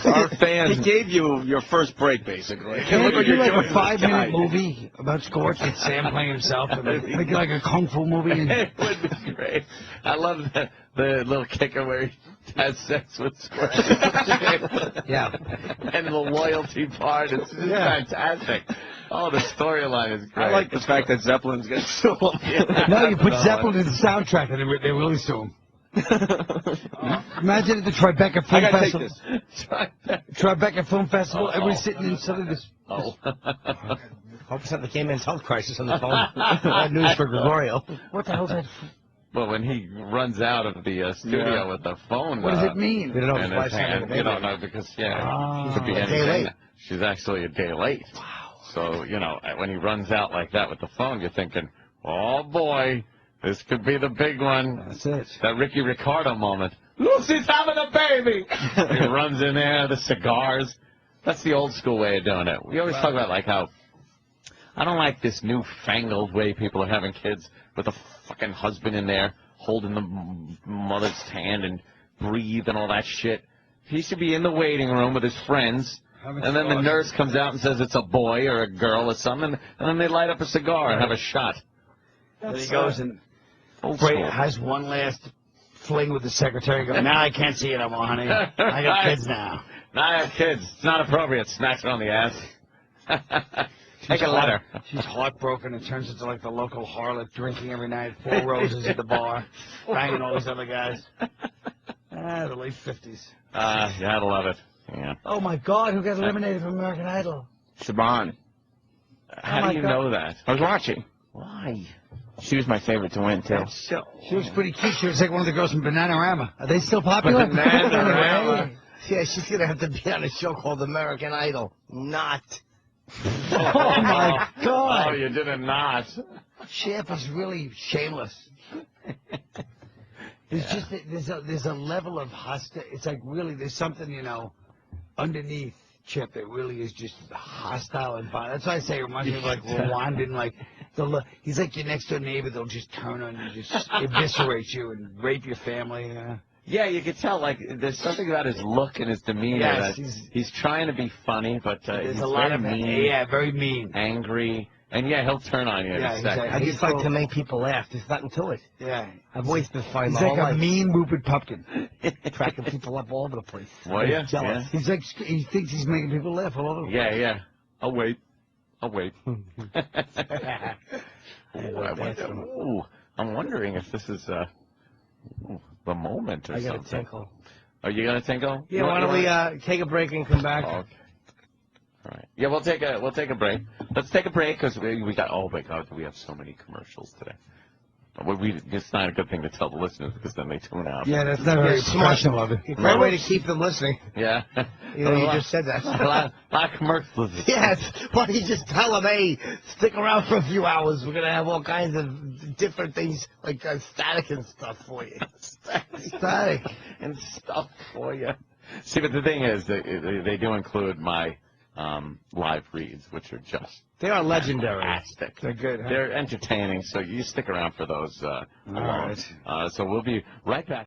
Our fans. He gave you your first break, basically. Can Look we what do you're like doing a to this 5-minute guy. movie about Scorch with Sam playing himself? And make it like a kung fu movie. And It would be great. I love the little kicker where he has sex with Squirt. Yeah. And the loyalty part. It's just fantastic. Oh, the storyline is great. I like the fact that Zeppelin's getting sued. no, you put Zeppelin in the soundtrack and they released to him. Imagine at the Tribeca Film I gotta take Festival. this. Tribeca Film Festival. Everybody's sitting inside of this. Oh. Hope it's not the Cayman's health crisis on the phone. Bad news for Gregorio. What the hell's that? Well, when he runs out of the studio with the phone What does it mean? We don't know if in his his wife's having a hand, baby. you don't know because, could be A day anything. late. She's actually a day late. Wow. So, when he runs out like that with the phone, you're thinking, oh, boy, this could be the big one. That's it. That Ricky Ricardo moment. Lucy's having a baby! He runs in there, the cigars. That's the old school way of doing it. We always talk about, like, how I don't like this newfangled way people are having kids with a fucking husband in there holding the mother's hand and breathe and all that shit. He should be in the waiting room with his friends, and then the nurse comes out and says it's a boy or a girl or something, and then they light up a cigar and have a shot. And he goes and Old school. has one last fling with the secretary. Go, now I can't see it no more, honey. I got kids now. Now I have kids. It's not appropriate. Snatch her on the ass. Take a letter. She's heartbroken and turns into like the local harlot, drinking every night, 4 roses at the bar, banging all these other guys. The late 50s. You had to love it. Yeah. Oh, my God, who got eliminated from American Idol? Saban. How do you know that? I was watching. Why? She was my favorite to win, too. She was pretty cute. She was like one of the girls from Bananarama. Are they still popular? Bananarama. Yeah, she's going to have to be on a show called American Idol. Not. Oh, my God. Oh, you did it not. Champ is really shameless. There's a level of hostility. It's like really there's something, underneath Chip that really is just hostile and violent. That's why I say it reminds me of like Rwandan, like he's like your next door neighbor. They'll just turn on you, just eviscerate you and rape your family. Yeah, you could tell, like, there's something about his look and his demeanor that he's trying to be funny, but he's a lot very of mean. Yeah, very mean. Angry. And, yeah, he'll turn on you in a second. I just like to make people laugh. There's nothing to it. Yeah. I've always been fine He's my like whole a life. mean, whooping pumpkin. Cracking people up all over the place. Well, yeah. Jealous. Yeah. He's like, he thinks he's making people laugh all over the place. Yeah. I'll wait. I'm wondering if this is the moment or I something. got to tinkle. Are you going to tinkle? Yeah, why don't we take a break and come back? Oh, okay. All right. Yeah, we'll take a break. Let's take a break because we got. Oh my God, we have so many commercials today. It's not a good thing to tell the listeners because then they tune out. Yeah, that's not very professional of it. Great way to keep them listening. Yeah. You just said that. A lot of commercials. Yes. Why don't you just tell them, hey, stick around for a few hours. We're going to have all kinds of different things like static and stuff for you. Static and stuff for you. See, but the thing is, they do include my live reads, which are just they are legendary. Fantastic. They're good. Huh? They're entertaining, so you stick around for those. All right. So we'll be right back.